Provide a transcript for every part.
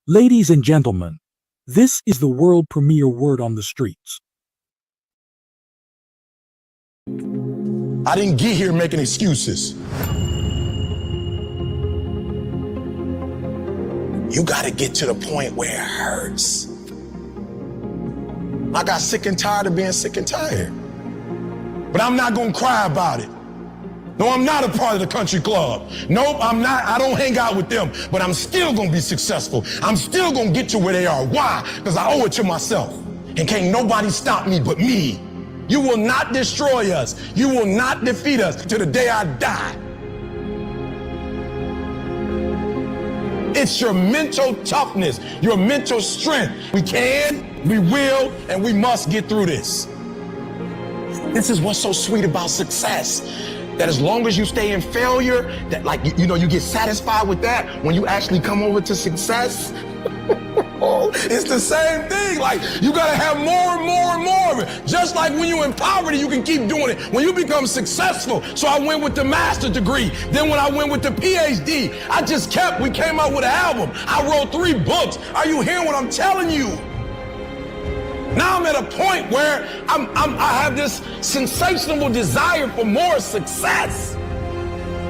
Ladies and gentlemen, this is the world premiere word on the streets. I didn't get here making excuses. You gotta get to the point where it hurts. I got sick and tired of being sick and tired. But I'm not gonna cry about it. No, I'm not a part of the country club. Nope, I'm not. I don't hang out with them, but I'm still gonna be successful. I'm still gonna get to where they are. Why? Because I owe it to myself. And can't nobody stop me but me. You will not destroy us. You will not defeat us to the day I die. It's your mental toughness, your mental strength. We can, we will, and we must get through this. This is what's so sweet about success. That as long as you stay in failure, that you get satisfied with that. When you actually come over to success, it's the same thing. Like, you gotta have more and more and more of it. Just like when you're in poverty, you can keep doing it. When you become successful, so I went with the master's degree. Then when I went with the PhD, we came out with an album. I wrote 3 books. Are you hearing what I'm telling you? Now I'm at a point where I have this sensational desire for more success.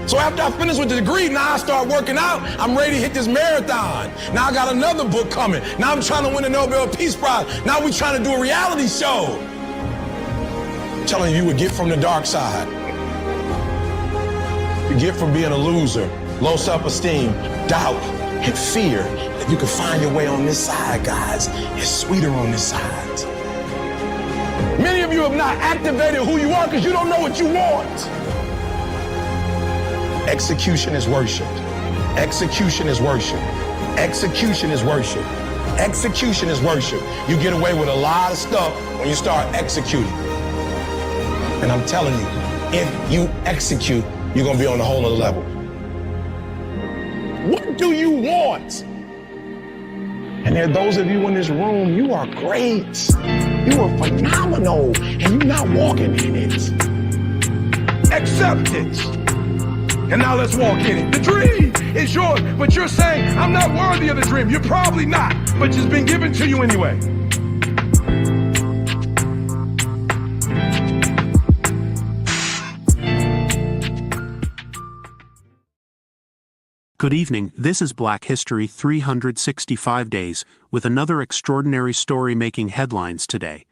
So after I finish with the degree, now I start working out. I'm ready to hit this marathon. Now I got another book coming. Now I'm trying to win the Nobel Peace Prize. Now we're trying to do a reality show. I'm telling you, you would get from the dark side. You get from being a loser, low self-esteem, doubt, and fear. If you can find your way on this side, guys, it's sweeter on this side. Many of you have not activated who you are because you don't know what you want. Execution is worship. Execution is worship. Execution is worship. Execution is worship. You get away with a lot of stuff when you start executing. And I'm telling you, if you execute, you're going to be on a whole other level. What do you want? And there are those of you in this room, you are great. You are phenomenal, and you're not walking in it. Accept it. And now let's walk in it. The dream is yours, but you're saying, I'm not worthy of the dream. You're probably not, but it's been given to you anyway. Good evening, this is Black History 365 Days, with another extraordinary story making headlines today.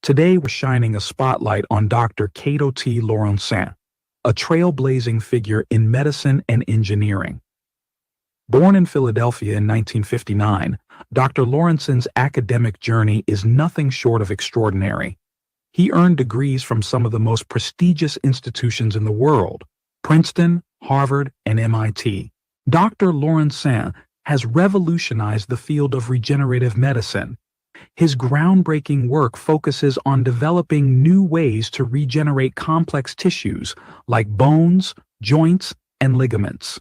Today we're shining a spotlight on Dr. Cato T. Laurencin, a trailblazing figure in medicine and engineering. Born in Philadelphia in 1959, Dr. Laurencin's academic journey is nothing short of extraordinary. He earned degrees from some of the most prestigious institutions in the world: Princeton, Harvard, and MIT. Dr. Laurencin has revolutionized the field of regenerative medicine. His groundbreaking work focuses on developing new ways to regenerate complex tissues like bones, joints, and ligaments.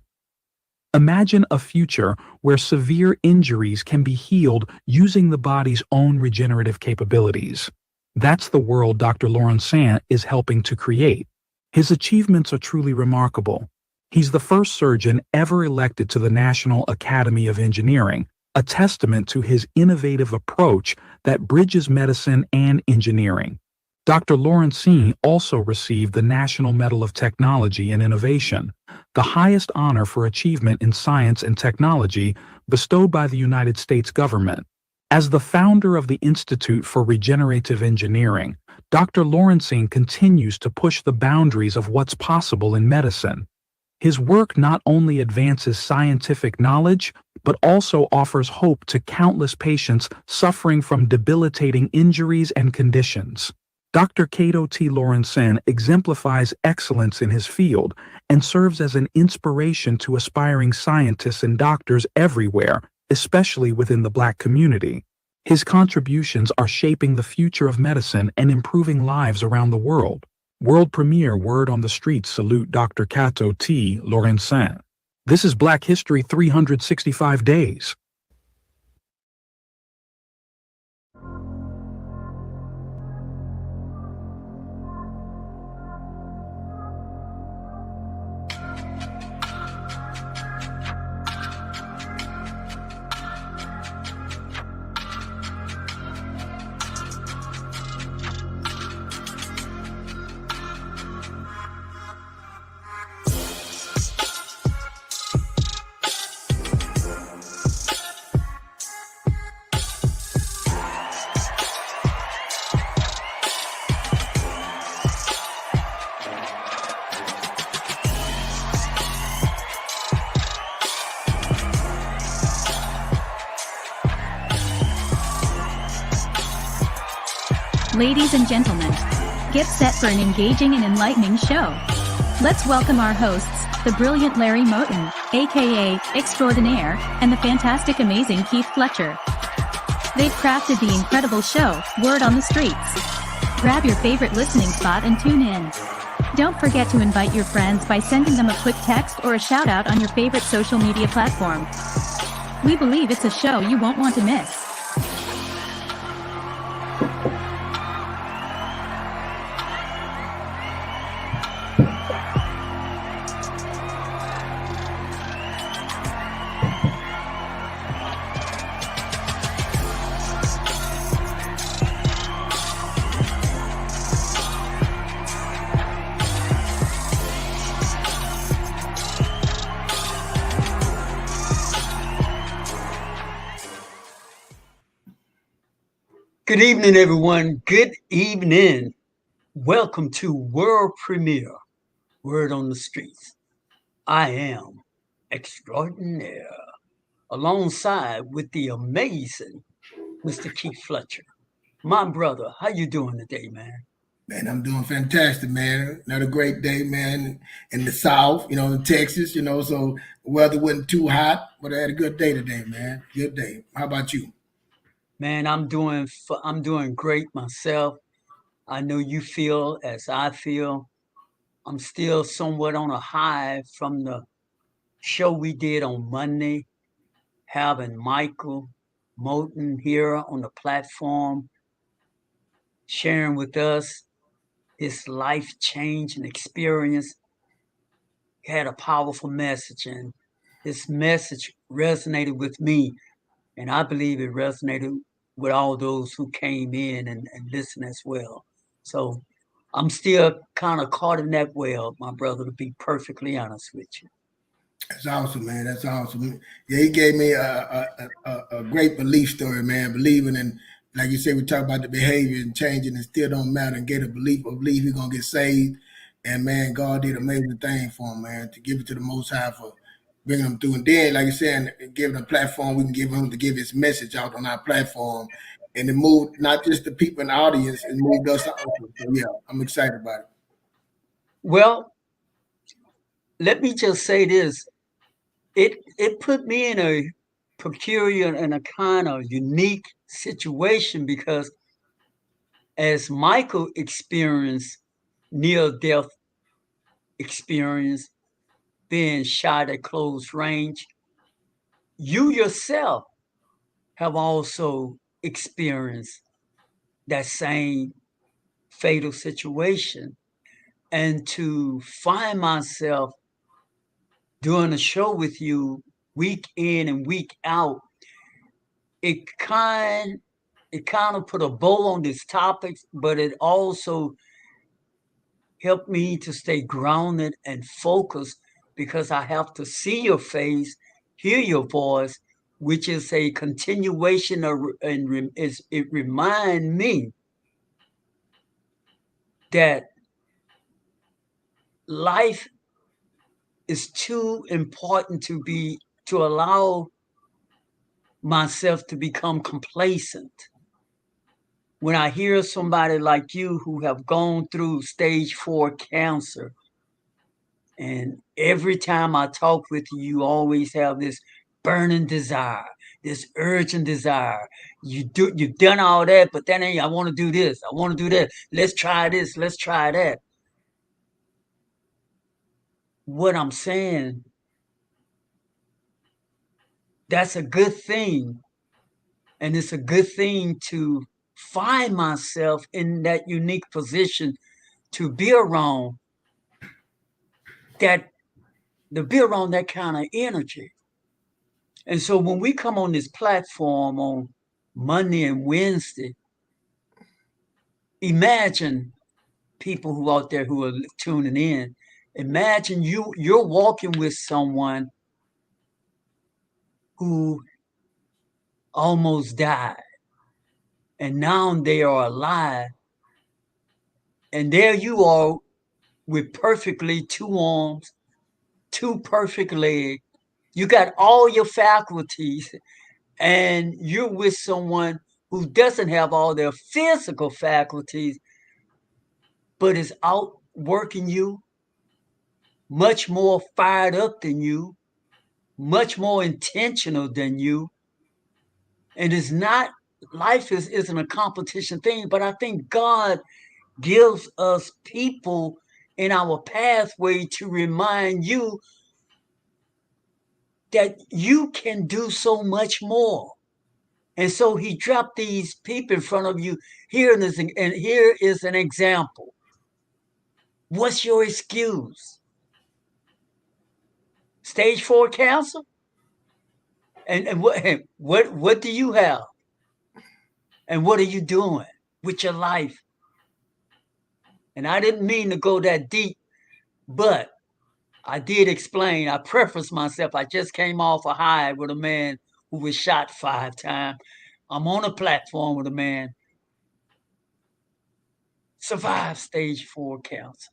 Imagine a future where severe injuries can be healed using the body's own regenerative capabilities. That's the world Dr. Laurencin is helping to create. His achievements are truly remarkable. He's the first surgeon ever elected to the National Academy of Engineering, a testament to his innovative approach that bridges medicine and engineering. Dr. Laurencin also received the National Medal of Technology and Innovation, the highest honor for achievement in science and technology bestowed by the United States government. As the founder of the Institute for Regenerative Engineering, Dr. Laurencin continues to push the boundaries of what's possible in medicine. His work not only advances scientific knowledge, but also offers hope to countless patients suffering from debilitating injuries and conditions. Dr. Cato T. Laurencin exemplifies excellence in his field and serves as an inspiration to aspiring scientists and doctors everywhere, especially within the Black community. His contributions are shaping the future of medicine and improving lives around the world. World premiere word on the streets salute Dr. Cato T. Laurencin. This is Black History 365 Days. Ladies and gentlemen, get set for an engaging and enlightening show. Let's welcome our hosts, the brilliant Larry Moton, aka Xtradonaire, and the fantastic Amazing Keith Fletcher. They've crafted the incredible show, Word on the Streets. Grab your favorite listening spot and tune in. Don't forget to invite your friends by sending them a quick text or a shout out on your favorite social media platform. We believe it's a show you won't want to miss. Good evening, everyone. Good evening. Welcome to world premiere, Word on the Streets. I am Xtradonaire, alongside with the amazing Mr. Keith Fletcher. My brother, how you doing today, man? Man, I'm doing fantastic, man. Another great day, man, in the South, in Texas, so the weather wasn't too hot, but I had a good day today, man. Good day. How about you? Man, I'm doing great myself. I know you feel as I feel. I'm still somewhat on a high from the show we did on Monday, having Michael Moton here on the platform, sharing with us his life-changing experience. He had a powerful message, and his message resonated with me, and I believe it resonated with all those who came in and listened as well. So I'm still kind of caught in that well, my brother, to be perfectly honest with you. That's awesome, man. That's awesome. Yeah, he gave me a great belief story, man. Believing in, like you said, we talk about the behavior and changing, and still don't matter. And get a belief he's gonna get saved. And man, God did an amazing thing for him, man. To give it to the Most High for bringing him through. And then, like you said, giving a platform, we can give him to give his message out on our platform, and it moved not just the people in the audience, it moved us also. So yeah, I'm excited about it. Well, let me just say this. It put me in a peculiar and a kind of unique situation, because as Michael experienced near-death experience, being shot at close range, you yourself have also experienced that same fatal situation. And to find myself doing a show with you week in and week out, it kind of put a bow on this topic, but it also helped me to stay grounded and focused, because I have to see your face, hear your voice, which is a continuation of, and it reminds me that life is too important to allow myself to become complacent. When I hear somebody like you who have gone through stage 4 cancer, and every time I talk with you, you always have this burning desire, this urgent desire. You've done all that, but then I want to do this, I want to do that. Let's try this, let's try that. What I'm saying, that's a good thing. And it's a good thing to find myself in that unique position to be around that kind of energy. And so when we come on this platform on Monday and Wednesday, imagine people who out there who are tuning in, imagine you're walking with someone who almost died, and now they are alive, and there you are with perfectly 2 arms, 2 perfect legs. You got all your faculties, and you're with someone who doesn't have all their physical faculties, but is outworking you, much more fired up than you, much more intentional than you. And it's not, life isn't a competition thing, but I think God gives us people in our pathway to remind you that you can do so much more. And so he dropped these people in front of you. Here is an example. What's your excuse? Stage 4 cancer? And what do you have? And what are you doing with your life? And I didn't mean to go that deep, but I did explain. I prefaced myself. I just came off a high with a man who was shot 5 times. I'm on a platform with a man survived stage 4 cancer.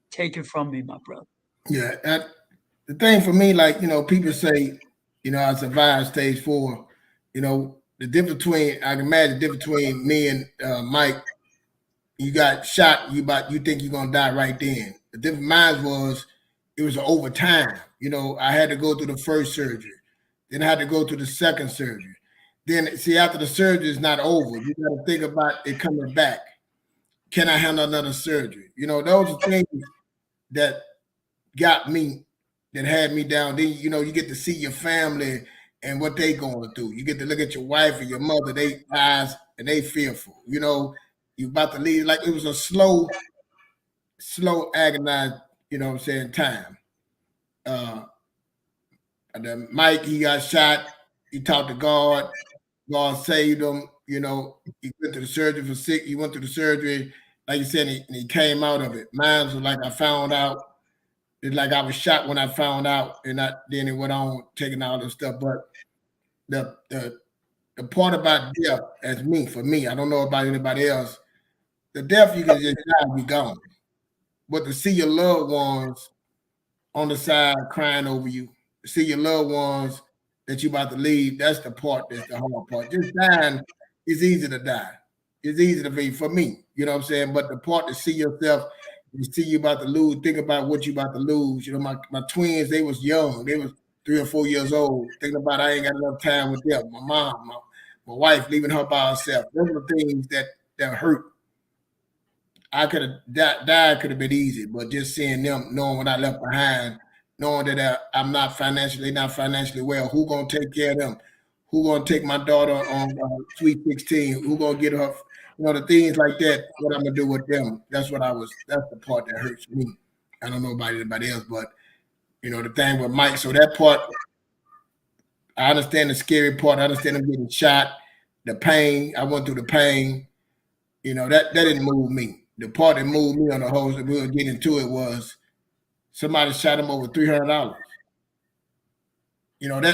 Take it from me, my brother. Yeah, the thing for me, like, people say, I survived stage 4. The difference between, I can imagine the difference between me and Mike. You got shot, you think you're gonna die right then. The difference mine was, it was over time. I had to go through the first surgery, then I had to go through the second surgery. Then see, after the surgery is not over, you got to think about it coming back. Can I handle another surgery? Those are things that got me, that had me down. Then you get to see your family and what they going through. You get to look at your wife and your mother, they eyes, and they fearful. You about to leave. Like, it was a slow agonized, time. And then Mike, he got shot. He talked to God. God saved him. He went to the surgery for sick. He went to the surgery, like you said, and he came out of it. Mine was like, I found out. It's like I was shot when I found out, and then it went on taking all this stuff. But the part about death, for me, I don't know about anybody else. The death, you can just die and be gone. But to see your loved ones on the side crying over you, to see your loved ones that you're about to leave, that's the part that's the hard part. Just dying is easy to die. It's easy to be for me, you know what I'm saying? But the part to see yourself, you see you about to lose, think about what you about to lose. My twins, they was young. They was 3 or 4 years old. Thinking about I ain't got enough time with them. My mom, my wife leaving her by herself. Those are the things that hurt. I could have died could have been easy, but just seeing them, knowing what I left behind, knowing that I'm not financially well, who gonna take care of them? Who gonna take my daughter on Sweet 16? Who gonna get her? The things like that. What I'm gonna do with them? That's the part that hurts me. I don't know about anybody else, but the thing with Mike. So that part, I understand the scary part. I understand him getting shot, the pain. I went through the pain. That didn't move me. The part that moved me on the whole, that we were getting into it, was somebody shot him over $300.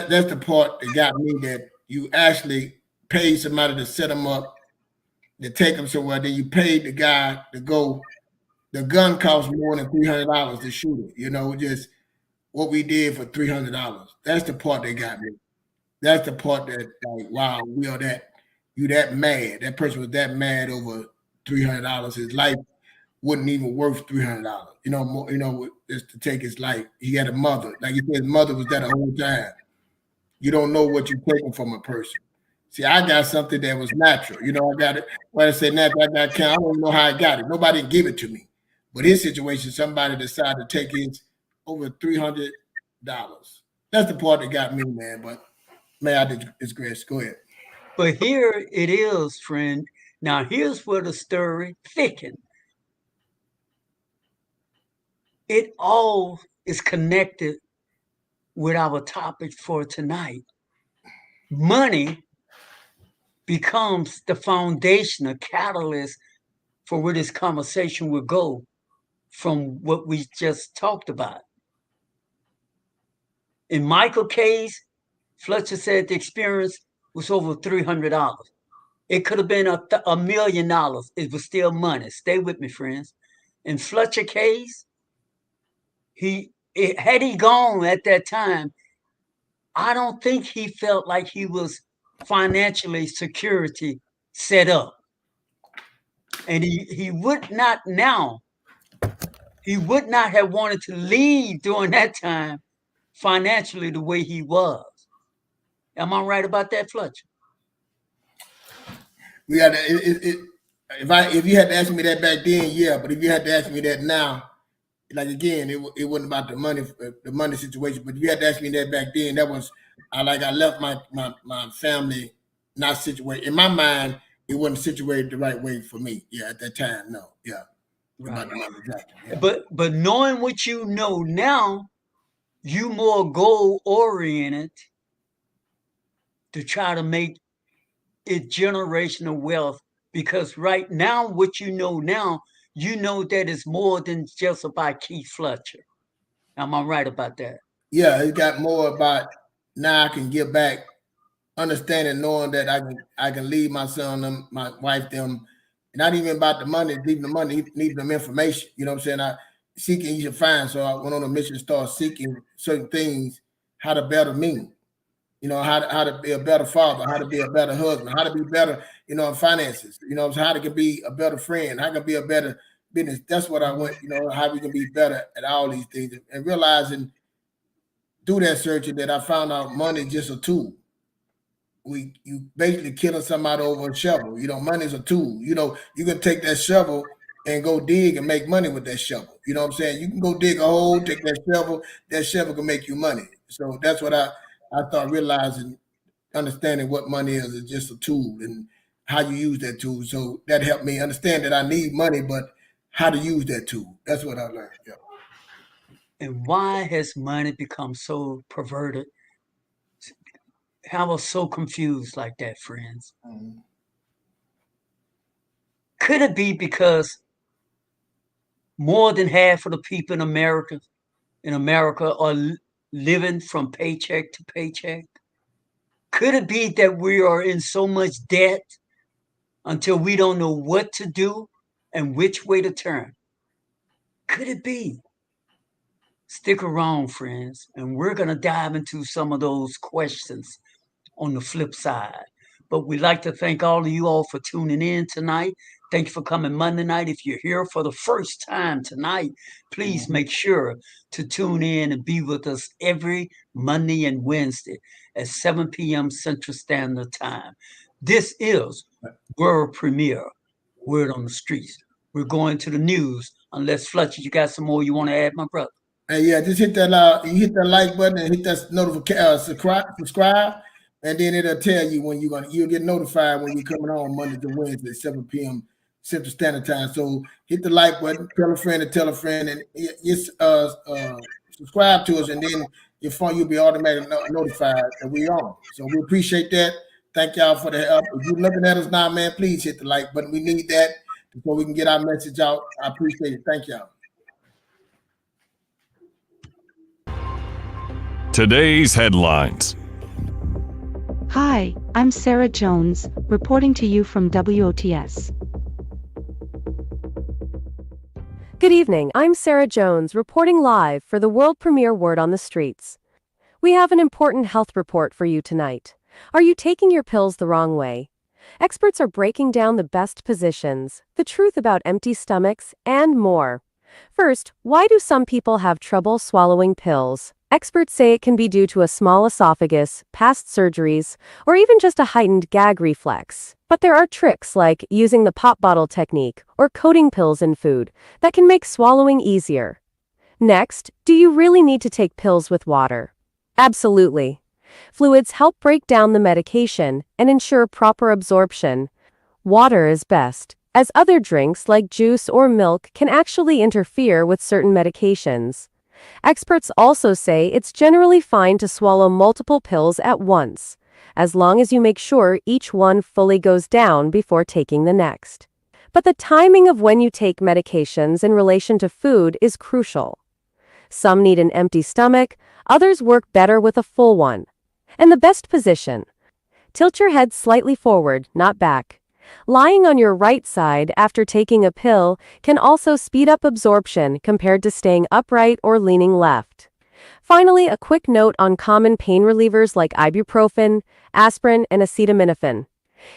That's the part that got me, that you actually paid somebody to set him up, to take him somewhere. Then you paid the guy to go. The gun cost more than $300 to shoot it. Just what we did for $300. That's the part that got me. That's the part that, like, wow, you that mad. That person was that mad over $300. His life wouldn't even worth $300. Just to take his life. He had a mother. Like you said, his mother was there the whole time. You don't know what you're taking from a person. See, I got something that was natural. I got it. When I say natural, I got cancer. I don't know how I got it. Nobody gave it to me. But his situation, somebody decided to take his over $300. That's the part that got me, man. But man, I digress. Go ahead. But here it is, friend. Now here's where the story thickens. It all is connected with our topic for tonight. Money becomes the foundation, a catalyst for where this conversation will go from what we just talked about. In Michael's case, Fletcher said the experience was over $300. It could have been $1 million. It was still money. Stay with me, friends. In Fletcher's case, had he gone at that time, I don't think he felt like he was financially security set up. And he would not have wanted to leave during that time financially the way he was. Am I right about that, Fletcher? We had if you had to ask me that back then, yeah. But if you had to ask me that now, like again, it wasn't about the money situation. But if you had to ask me that back then, that was I left my family not situated. In my mind, it wasn't situated the right way for me. Yeah, at that time, no. Yeah. Right. About the money, exactly. Yeah. But knowing what you know now, you more goal oriented to try to make it generational wealth, because right now, what you know now, you know that it's more than just about Keith Fletcher. Am I right about that? Yeah, it got more about now I can give back, understanding, knowing that I can leave my son, my wife, them, not even about the money, leaving the money, leaving them information. You know what I'm saying? Seeking you should find. So I went on a mission to start seeking certain things, how to better me. You know, how to be a better father, how to be a better husband, how to be better, you know, in finances, you know, how to be a better friend, how to be a better business. That's what I want, you know, how we can be better at all these things. And realizing through that searching that I found out money is just a tool. You basically killing somebody over a shovel. You know, money is a tool. You know, you can take that shovel and go dig and make money with that shovel. You know what I'm saying? You can go dig a hole, take that shovel can make you money. So that's what I started realizing, understanding what money is just a tool and how you use that tool. So that helped me understand that I need money, but how to use that tool. That's what I learned. Yeah. And why has money become so perverted? Have us so confused like that, friends? Mm-hmm. Could it be because more than half of the people in America are living from paycheck to paycheck? Could it be that we are in so much debt until we don't know what to do and which way to turn? Could it be? Stick around, friends, and we're going to dive into some of those questions on the flip side. But we'd like to thank all of you all for tuning in tonight. Thank you for coming Monday night. If you're here for the first time tonight, please make sure to tune in and be with us every Monday and Wednesday at 7 p.m. Central Standard Time. This is World Premiere, Word on the Streets. We're going to the news. Unless, Fletcher, you got some more you want to add, my brother? And yeah, just hit that you hit that like button and hit that notification, subscribe, and then it'll tell you when you'll get notified when we're coming on Monday to Wednesday, 7 p.m. Central Standard Time. So hit the like button, tell a friend, and just subscribe to us, and then your phone you'll be automatically notified that we're on. So we appreciate that. Thank y'all for the help. If you're looking at us now, man, please hit the like button. We need that before we can get our message out. I appreciate it. Thank y'all. Today's headlines. Hi, I'm Sarah Jones, reporting to you from WOTS. Good evening, I'm Sarah Jones, reporting live for the world premiere Word on the Streets. We have an important health report for you tonight. Are you taking your pills the wrong way? Experts are breaking down the best positions, the truth about empty stomachs, and more. First, why do some people have trouble swallowing pills? Experts say it can be due to a small esophagus, past surgeries, or even just a heightened gag reflex. But there are tricks like using the pop bottle technique or coating pills in food that can make swallowing easier. Next, do you really need to take pills with water? Absolutely. Fluids help break down the medication and ensure proper absorption. Water is best, as other drinks like juice or milk can actually interfere with certain medications. Experts also say it's generally fine to swallow multiple pills at once, as long as you make sure each one fully goes down before taking the next. But the timing of when you take medications in relation to food is crucial. Some need an empty stomach, others work better with a full one. And the best position. Tilt your head slightly forward, not back. Lying on your right side after taking a pill can also speed up absorption compared to staying upright or leaning left. Finally, a quick note on common pain relievers like ibuprofen, aspirin, and acetaminophen.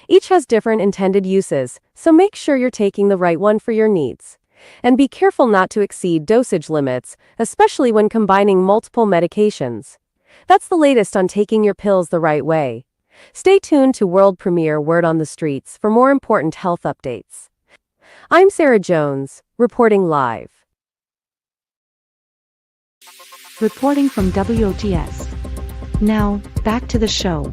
Each has different intended uses, so make sure you're taking the right one for your needs. And be careful not to exceed dosage limits, especially when combining multiple medications. That's the latest on taking your pills the right way. Stay tuned to world premiere Word on the Streets for more important health updates. I'm Sarah Jones, reporting live. Reporting from WOTS. Now, back to the show.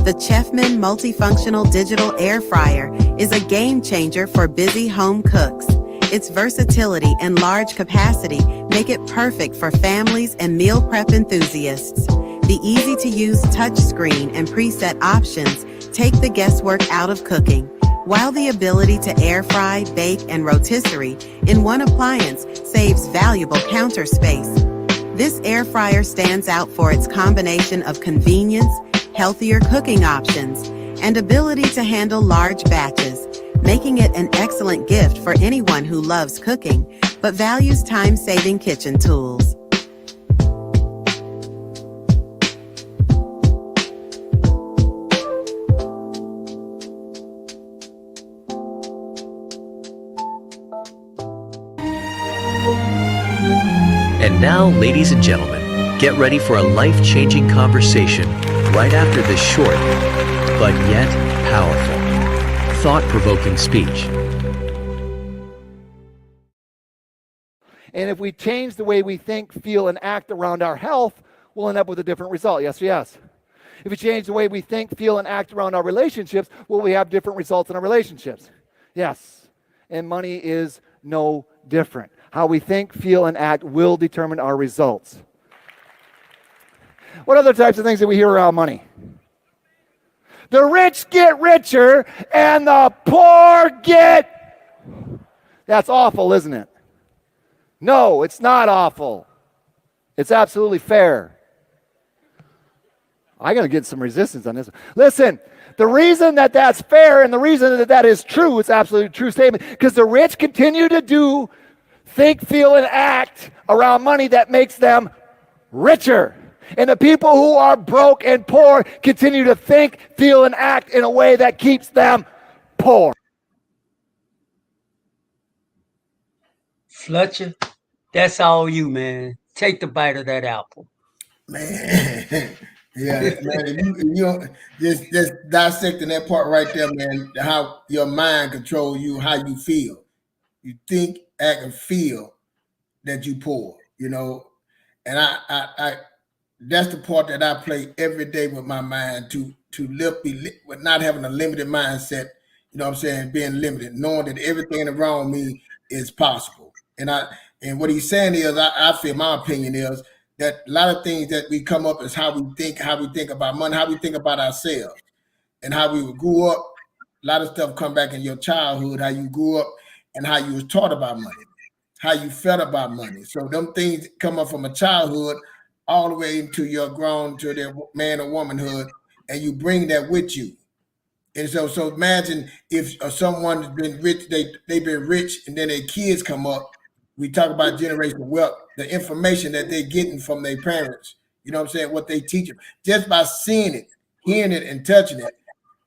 The Chefman Multifunctional Digital Air Fryer is a game changer for busy home cooks. Its versatility and large capacity make it perfect for families and meal prep enthusiasts. The easy-to-use touchscreen and preset options take the guesswork out of cooking, while the ability to air fry, bake, and rotisserie in one appliance saves valuable counter space. This air fryer stands out for its combination of convenience, healthier cooking options, and ability to handle large batches, making it an excellent gift for anyone who loves cooking but values time-saving kitchen tools. And now, ladies and gentlemen, get ready for a life-changing conversation right after this short, but yet powerful, thought-provoking speech. And if we change the way we think, feel, and act around our health, we'll end up with a different result. Yes or yes? If we change the way we think, feel, and act around our relationships, will we have different results in our relationships? Yes. And money is no different. How we think, feel, and act will determine our results. What other types of things do we hear around money? The rich get richer and the poor get... That's awful, isn't it? No, it's not awful. It's absolutely fair. I gotta get some resistance on this. Listen, the reason that that's fair and the reason that that is true, it's absolutely true statement, because the rich continue to think, feel, and act around money that makes them richer. And the people who are broke and poor continue to think, feel, and act in a way that keeps them poor. Fletcher, that's all you, man. Take the bite of that apple. Man, yeah, man, you just dissecting that part right there, man, how your mind controls you, how you feel. You think, act, and feel that you poor, you know. And I that's the part that I play every day with my mind to with not having a limited mindset, you know what I'm saying, being limited, knowing that everything around me is possible. And what he's saying is, I feel my opinion is that a lot of things that we come up is how we think about money, how we think about ourselves, and how we grew up. A lot of stuff come back in your childhood, how you grew up and how you was taught about money, how you felt about money. So them things come up from a childhood all the way into your grown to their man or womanhood, and you bring that with you. And so imagine if someone's been rich, they've been rich, and then their kids come up. We talk about generational wealth, the information that they're getting from their parents, you know what I'm saying, what they teach them. Just by seeing it, hearing it, and touching it,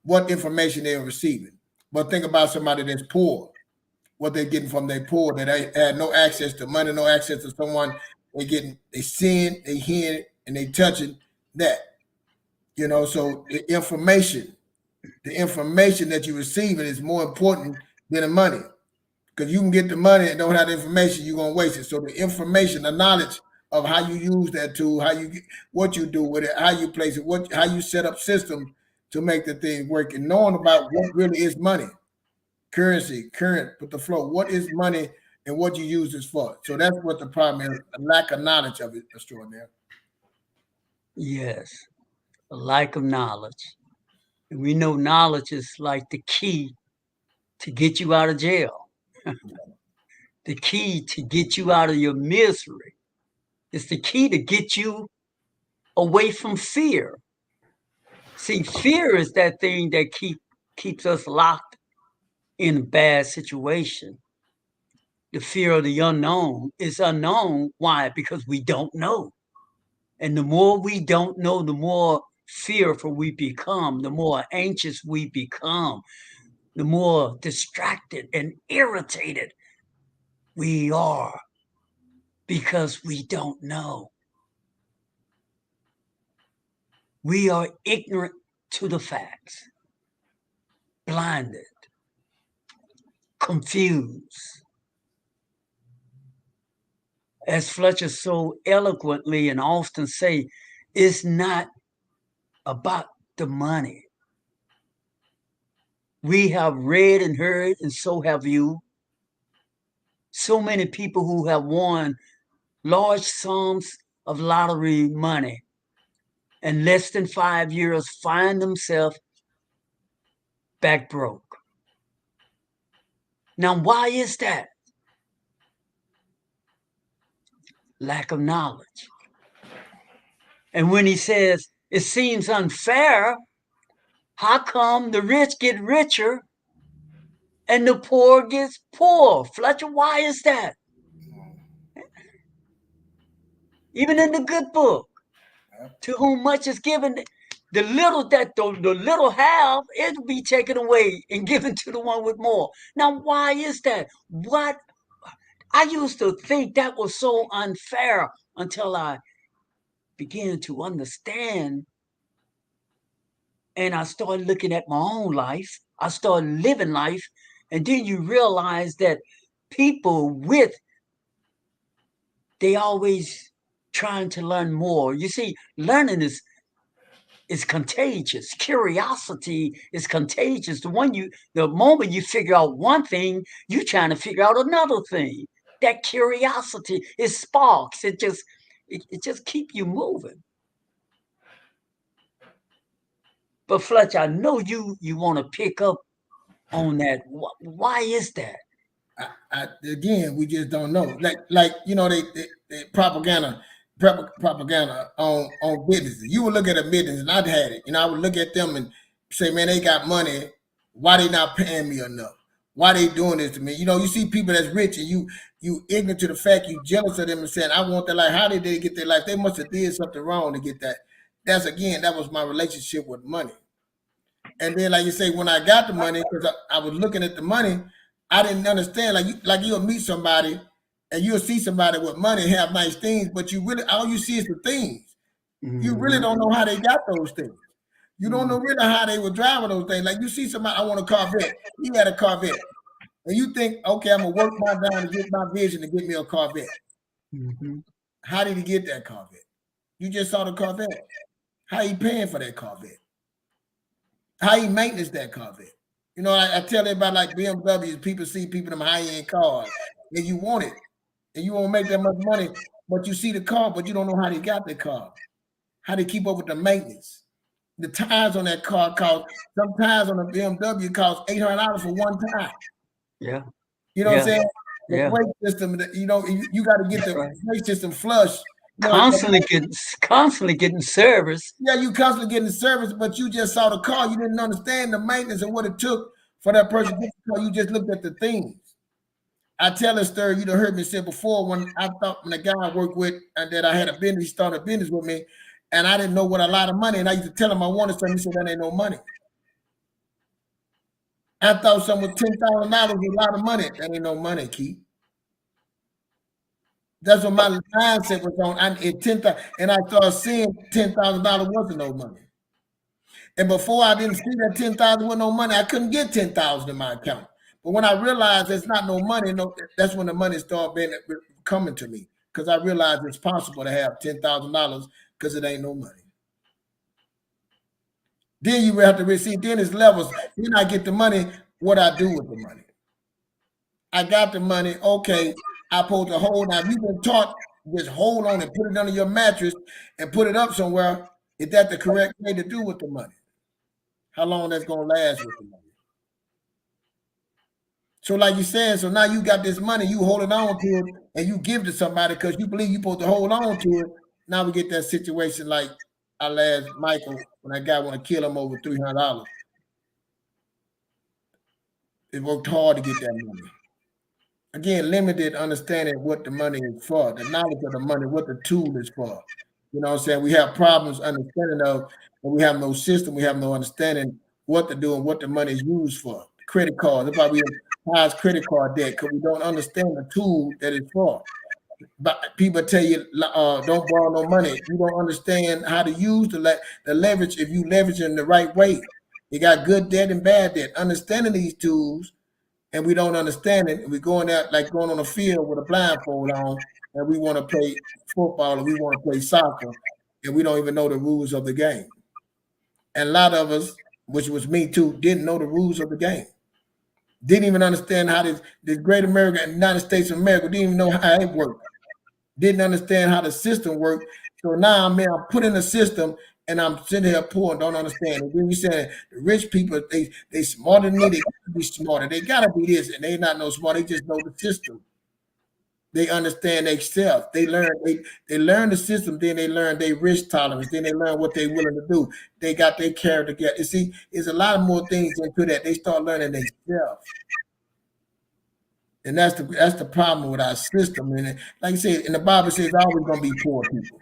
what information they're receiving. But think about somebody that's poor, what they're getting from their poor, that they had no access to money, no access to someone. They seeing, they hearing, and they touching that. You know, so the information that you're receiving is more important than the money. Because you can get the money and don't have the information, you're gonna waste it. So the information, the knowledge of how you use that tool, what you do with it, how you place it, how you set up systems to make the thing work, and knowing about what really is money, currency, current, with the flow. What is money and what you use this for? So that's what the problem is: a lack of knowledge of it, Xtradonaire. Yes, a lack of knowledge. And we know knowledge is like the key to get you out of jail. The key to get you out of your misery. It's the key to get you away from fear. See, fear is that thing that keeps us locked in a bad situation. The fear of the unknown is unknown. Why? Because we don't know. And the more we don't know, the more fearful we become, the more anxious we become, the more distracted and irritated we are because we don't know. We are ignorant to the facts, blinded, confused. As Fletcher so eloquently and often say, it's not about the money. We have read and heard, and so have you, so many people who have won large sums of lottery money in less than 5 years find themselves back broke. Now, why is that? Lack of knowledge. And when he says, it seems unfair, how come the rich get richer and the poor gets poor? Fletcher, why is that? Even in the good book, to whom much is given, the little that the little have, it will be taken away and given to the one with more. Now, why is that? What? I used to think that was so unfair until I began to understand, and I started looking at my own life. I started living life, and then you realize that people with, they always trying to learn more. You see, learning is contagious. Curiosity is contagious. The moment you figure out one thing, you're trying to figure out another thing. That curiosity, it sparks. It just keep you moving. But Fletcher, I know you want to pick up on that. Why is that? Again, we just don't know. Like you know, they propaganda on businesses. You would look at a business, and I'd had it. You know, I would look at them and say, man, they got money. Why they not paying me enough? Why they doing this to me? You know, you see people that's rich, and you ignorant to the fact, you jealous of them and saying, I want their life. How did they get their life? They must have did something wrong to get that. That was my relationship with money. And then, like you say, when I got the money, because I was looking at the money, I didn't understand. Like you'll meet somebody and you'll see somebody with money and have nice things, but all you see is the things. You really don't know how they got those things. You don't know really how they were driving those things. Like you see somebody, I want a Corvette. He had a Corvette. And you think, okay, I'm gonna work my down to get my vision to get me a Corvette. How did he get that Corvette? You just saw the Corvette. How he paying for that Corvette? How he maintenance that Corvette? You know, I tell everybody like BMWs, people see people in them high-end cars, and you want it, and you won't make that much money, but you see the car, but you don't know how they got the car, how they keep up with the maintenance. The tires on that car some tires on a BMW cost $800 for one tire. Yeah. You know what I'm saying? The brake system, you know, you got to get the brake system flush. Constantly getting service. Yeah, you constantly getting service, but you just saw the car. You didn't understand the maintenance and what it took for that person to get the car. You just looked at the things. I tell this story, you done heard me say before, when the guy I worked with and that I had a business, he started a business with me, and I didn't know what a lot of money, and I used to tell him I wanted something. He said, that ain't no money. I thought something with $10,000 was a lot of money. That ain't no money, Keith. That's what my mindset was on. And I started seeing $10,000 wasn't no money. And before I didn't see that $10,000 was no money, I couldn't get $10,000 in my account. But when I realized it's not no money, that's when the money started coming to me, because I realized it's possible to have $10,000 because it ain't no money. Then you have to receive. Then it's levels. Then I get the money. What I do with the money? I got the money. Okay. I supposed to hold. Now, if you've been taught, just hold on and put it under your mattress and put it up somewhere. Is that the correct way to do with the money? How long that's going to last with the money? So like you said, so now you got this money, you holding on to it, and you give to somebody because you believe you're supposed to hold on to it. Now we get that situation like our last Michael, when that guy want to kill him over $300. It worked hard to get that money. Again, limited understanding what the money is for, the knowledge of the money, what the tool is for. You know what I'm saying? We have problems understanding of, and we have no system, we have no understanding what to do and what the money is used for. Credit cards, that's why we have highest credit card debt, because we don't understand the tool that it's for. But people tell you, don't borrow no money. You don't understand how to use the leverage if you leverage it in the right way. You got good debt and bad debt. Understanding these tools, and we don't understand it. We're going out like going on a field with a blindfold on, and we want to play football or we want to play soccer, and we don't even know the rules of the game. And a lot of us, which was me too, didn't know the rules of the game. Didn't even understand how this great America, United States of America, didn't even know how it worked. Didn't understand how the system worked. So now, man, I'm put in a system and I'm sitting here poor and don't understand it. Then you saying the rich people, they smarter than me, they gotta be smarter. They gotta be this, and they not no smart, they just know the system. They understand themselves. They learn the system, then they learn their risk tolerance, then they learn what they're willing to do. They got their character together. You see, there's a lot of more things into that. They start learning themselves. And that's the problem with our system. And like I said, in the Bible says always gonna be poor people.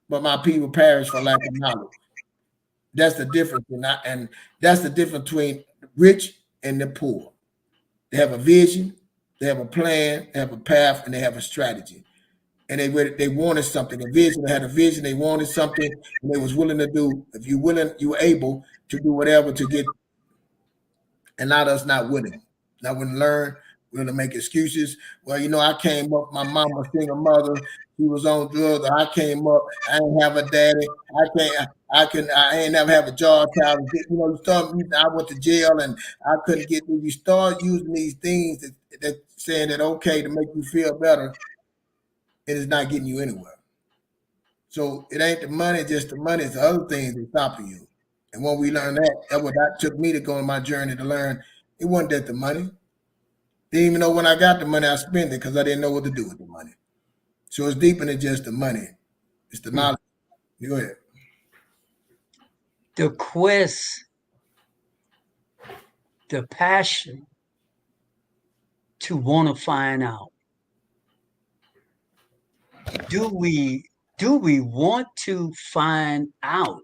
But my people perish for lack of knowledge. That's the difference. And that's the difference between the rich and the poor. They have a vision, they have a plan, they have a path, and they have a strategy. And they wanted something. A vision, they had a vision, they wanted something, and they was willing to do. If you're willing, you're able to do whatever to get. And not us not willing. Not willing to learn, willing to make excuses. Well, you know, I came up, my mama was single mother, she was on drugs. I came up, I didn't have a daddy. I ain't never have a job. You know, you start using, I went to jail and I couldn't get through. You start using these things that saying that okay to make you feel better, and it's not getting you anywhere. So it ain't the money, just the money. It's the other things that's stopping you. And when we learn that took me to go on my journey to learn. It wasn't that the money. Didn't even know when I got the money, I spent it because I didn't know what to do with the money. So it's deeper than just the money. It's the knowledge. Go ahead. The quest, the passion to want to find out. Do we want to find out?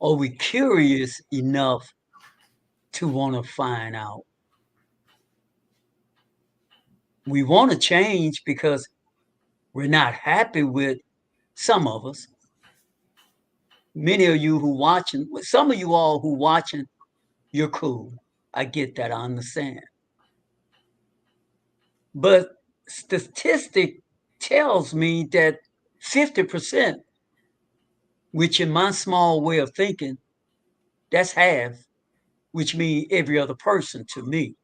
Are we curious enough to want to find out? We want to change because we're not happy with some of us. Many of you who watching, some of you all who watching, you're cool. I get that, I understand. But statistic tells me that 50%, which in my small way of thinking, that's half, which means every other person to me.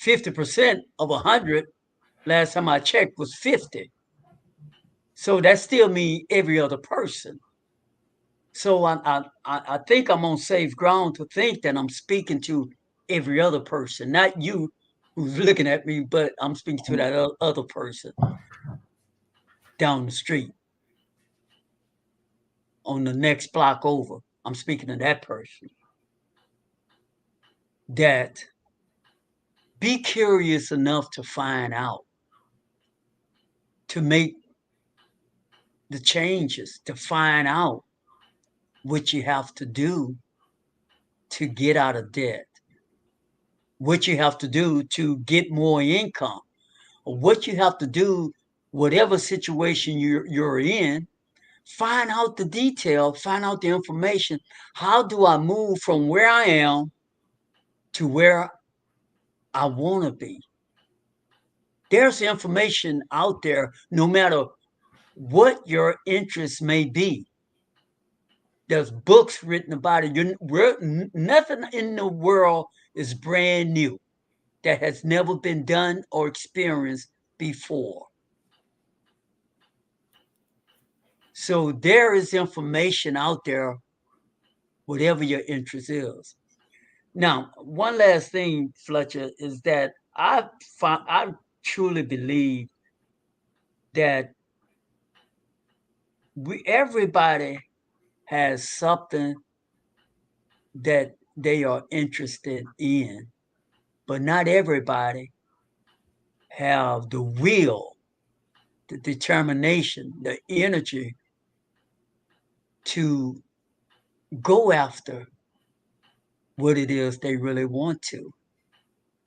50% of 100, last time I checked, was 50. So that still means every other person. So I think I'm on safe ground to think that I'm speaking to every other person, not you who's looking at me, but I'm speaking to that other person down the street on the next block over. I'm speaking to that person. That be curious enough to find out, to make the changes, to find out what you have to do to get out of debt, what you have to do to get more income, or what you have to do, whatever situation you're in. Find out the detail, find out the information. How do I move from where I am to where I want to be? There's information out there, no matter what your interest may be. There's books written about it. Nothing in the world is brand new that has never been done or experienced before. So there is information out there, whatever your interest is. Now, one last thing, Fletcher, is that I've truly believe that everybody has something that they are interested in, but not everybody have the will, the determination, the energy to go after what it is they really want to.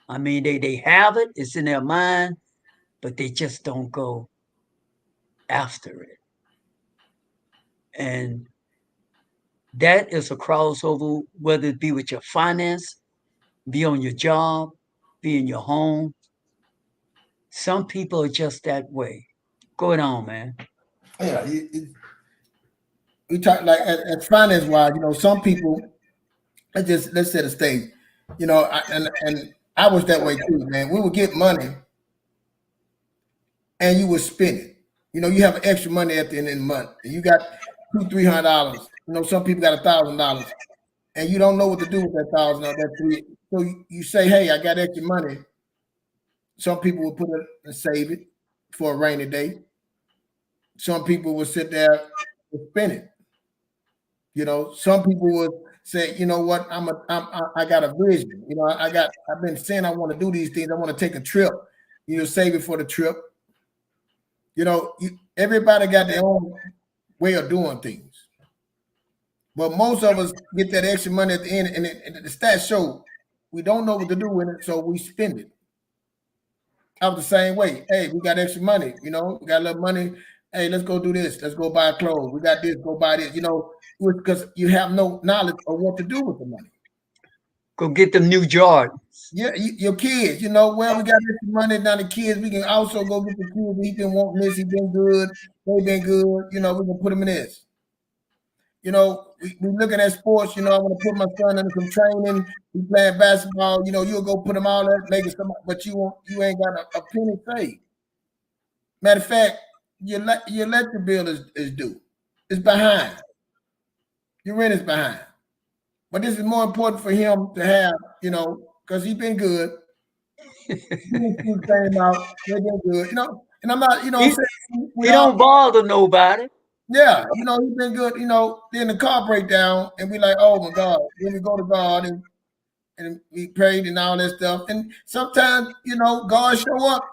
I mean, they have it, it's in their mind, but they just don't go after it. And that is a crossover, whether it be with your finance, be on your job, be in your home. Some people are just that way. Go on, man. Yeah, we talk like as finance wise, you know, some people. Let's set a stage, you know, and I was that way too, man. We would get money, and you would spend it. You know, you have extra money at the end of the month, and you got $200-300. You know, some people got $1,000, and you don't know what to do with that $1,000 or that $300. So you say, "Hey, I got extra money." Some people will put it and save it for a rainy day. Some people will sit there and spend it. You know, some people would say, "You know what? I got a vision. You know, I've been saying I want to do these things. I want to take a trip. You know, save it for the trip." You know, everybody got their own way of doing things, but most of us get that extra money at the end, and the stats show we don't know what to do with it, so we spend it. I was the same way. Hey, we got extra money. You know, we got a little money. Hey, let's go do this. Let's go buy clothes. We got this. Go buy this. You know, because you have no knowledge of what to do with the money. Go get them new Jordans. Yeah, your kids. You know, well, we got extra money. Now the kids, we can also go get the kids. He been wanting this. He been good. They been good. You know, we can put them in this. You know, we looking at sports. You know, I want to put my son in some training. He playing basketball. You know, you'll go put him all that, make it some, but you ain't got a penny saved. Matter of fact, your electric bill is due. It's behind. Your rent is behind. But this is more important for him to have, you know, because he's been good. He's been out. They've been good. You know, and I'm not, you know, he don't bother nobody. Yeah, you know, he's been good. You know, then the car break down, and we like, oh my God. Then we go to God and we prayed and all that stuff. And sometimes, you know, God show up,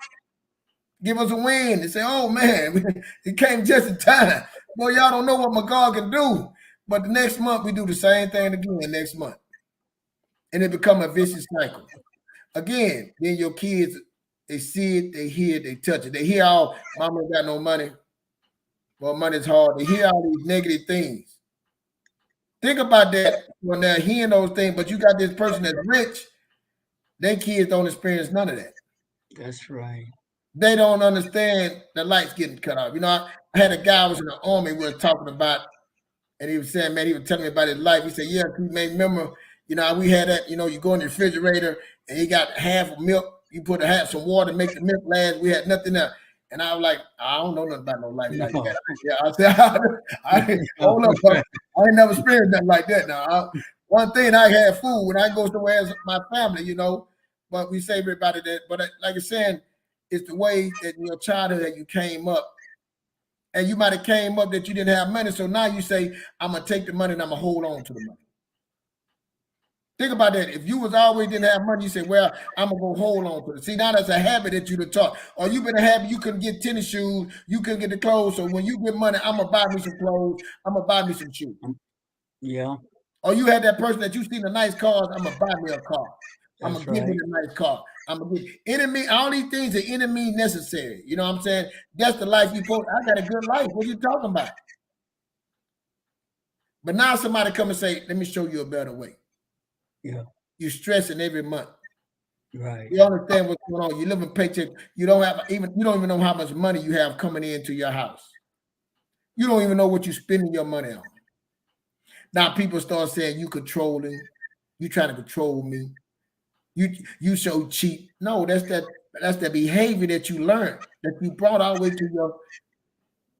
give us a win, and say, oh man, he came just in time. Boy, y'all don't know what my God can do. But the next month we do the same thing again next month. And it become a vicious cycle. Again, then your kids, they see it, they hear it, they touch it. They hear all, mama ain't got no money. Well, money's hard. They hear all these negative things. Think about that when they're hearing those things, but you got this person that's rich, their kids don't experience none of that. That's right. They don't understand the lights getting cut off. You know, I had a guy who was in the army we were talking about, and he was saying, man, he was telling me about his life. He said, yeah, he made remember, you know, we had that, you know, you go in the refrigerator and you got half of milk, you put some water, make the milk last. We had nothing else. And I was like, I don't know nothing about no life like that. Yeah, I said, hold up, I ain't never experienced nothing like that. Now, one thing, I had food when I go somewhere as my family, you know, but we say everybody that. But like I said, it's the way that in your childhood that you came up, and you might have came up that you didn't have money. So now you say, I'm gonna take the money and I'm gonna hold on to the money. Think about that. If you was always didn't have money, you say, well, I'm gonna go hold on to it. See, now that's a habit that you've taught. Or you've been a habit, you couldn't get tennis shoes, you couldn't get the clothes. So when you get money, I'm gonna buy me some clothes, I'm gonna buy me some shoes. Yeah. Or you had that person that you seen the nice cars, I'm gonna buy me a car. I'm gonna give me a nice car. I'm gonna get enemy, all these things are enemy necessary. You know what I'm saying? That's the life you put. I got a good life. What are you talking about? But now somebody come and say, let me show you a better way. Yeah. You're stressing every month. Right. You understand what's going on. You live in paycheck. You don't even know how much money you have coming into your house. You don't even know what you're spending your money on. Now people start saying you controlling, you trying to control me. You so cheap. No, that's the behavior that you learned, that you brought all the way to your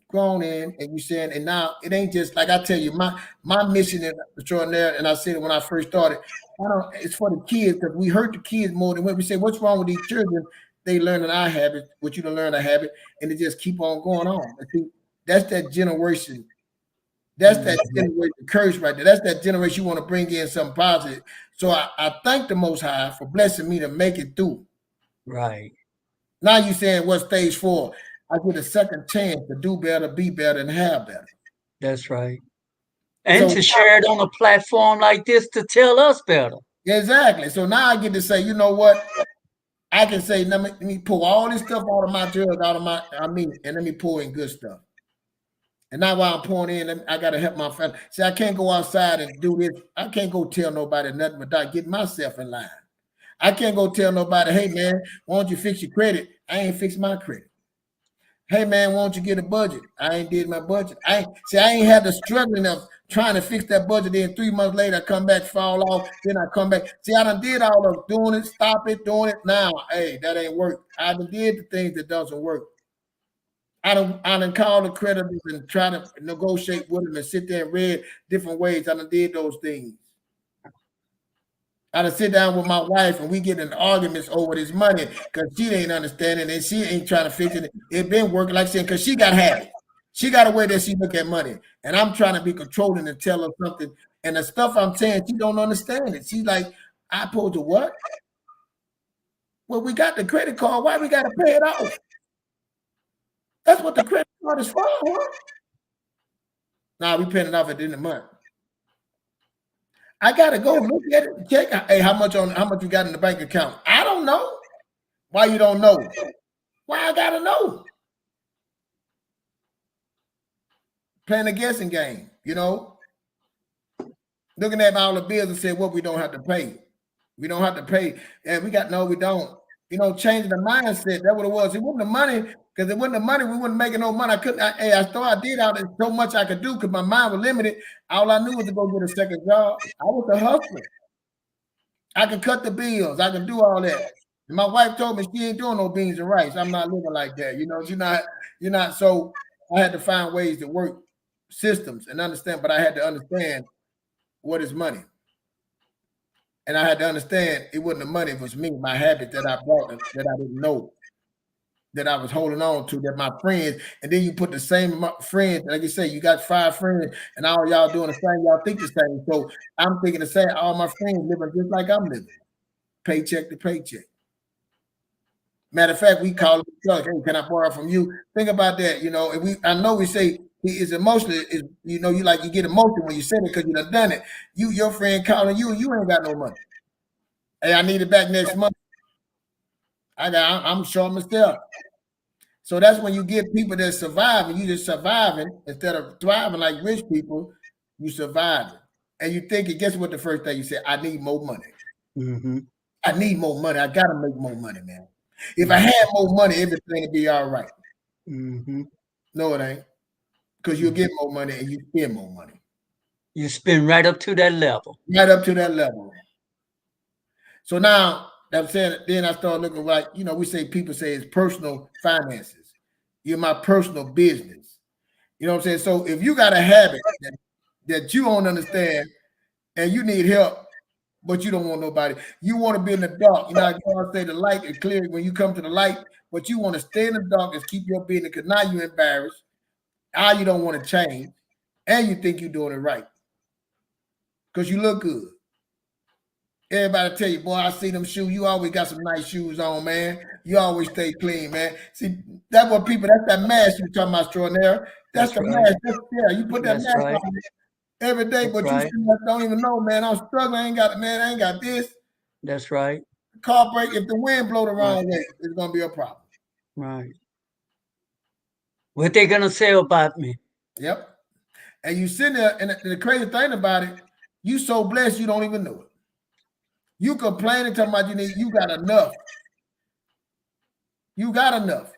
grown in, and you saying, and now it ain't just like I tell you, my mission in Xtradonaire, and I said it when I first started, it's for the kids, because we hurt the kids more than when we say, what's wrong with these children? they learning our habit, what you done learn a habit, and it just keep on going on. And see, that's that generation. That's that generation curse right there. That's that generation you want to bring in something positive. So I thank the Most High for blessing me to make it through. Right. Now you saying what stage 4? I get a second chance to do better, be better, and have better. That's right. And So, to share it on a platform like this to tell us better. Exactly. So now I get to say, you know what? I can say, let me pull all this stuff out of my drugs, and let me pull in good stuff. And now while I'm pouring in, I got to help my family. See, I can't go outside and do this. I can't go tell nobody nothing without getting myself in line. I can't go tell nobody, hey, man, why don't you fix your credit? I ain't fixed my credit. Hey, man, why don't you get a budget? I ain't did my budget. I ain't had the struggling of trying to fix that budget. Then 3 months later, I come back, fall off. Then I come back. See, I done did all of doing it, stop it, doing it. Now, hey, that ain't work. I done did the things that doesn't work. I done call the creditors and try to negotiate with them and sit there and read different ways. I done did those things. I done sit down with my wife and we get in arguments over this money because she ain't understanding and she ain't trying to fix it. It been working like saying because she got habits. She got a way that she look at money. And I'm trying to be controlling and tell her something. And the stuff I'm saying, she don't understand it. She's like, I supposed to what? Well, we got the credit card. Why we got to pay it off? That's what the credit card is for. Now we paying it off at the end of the month. I gotta go look at it and check. Hey, how much you got in the bank account? I don't know. Why you don't know? Why I gotta know? Playing a guessing game, you know. Looking at all the bills and said what we don't have to pay. We don't have to pay. And we don't. You know, changing the mindset. That's what it was. It wasn't the money, because it wasn't the money. We wasn't making no money. I did out there so much I could do because my mind was limited. All I knew was to go get a second job. I was a hustler. I could cut the bills. I could do all that. And my wife told me she ain't doing no beans and rice. I'm not living like that. You know, you're not. So I had to find ways to work systems and understand, but I had to understand what is money. And I had to understand it wasn't the money, it was me, my habit that I brought that I didn't know, that I was holding on to, that my friends, and then you put the same friends, like you say, you got 5 friends and all y'all doing the same, y'all think the same. So I'm thinking the same, all my friends living just like I'm living, paycheck to paycheck. Matter of fact, we call it, hey, can I borrow from you? Think about that, you know, and I know we say, is emotional, is, you know, you get emotional when you say it because you done it. Your friend calling you ain't got no money. Hey, I need it back next month. I'm short myself. So that's when you get people that survive and you just surviving instead of thriving like rich people, you surviving. And you think, guess what the first thing you say? I need more money. Mm-hmm. I need more money. I gotta make more money, man. If I had more money, everything would be all right. Mm-hmm. No, it ain't. Because you'll get more money and you spend more money. You spend right up to that level. Right up to that level. So now, I'm saying, then I started looking like, you know, people say it's personal finances. You're my personal business. You know what I'm saying? So if you got a habit that you don't understand and you need help, but you don't want nobody, you want to be in the dark. You know, I say the light is clear when you come to the light, but you want to stay in the dark and keep your business because now you're embarrassed. Now you don't want to change, and you think you're doing it right because you look good. Everybody tell you, boy, I see them shoes. You always got some nice shoes on, man. You always stay clean, man. See, that's what people, that's that mask you're talking about, Xtradonaire. That's the right. mask. You put that mask on every day, but you don't even know, man. I'm struggling. I ain't got this. That's right. Car brake, if the wind blow the wrong way, it's going to be a problem. Right. What they going to say about me? Yep. And you sitting there, and the crazy thing about it, you so blessed you don't even know it. You complaining, talking about you got enough. You got enough.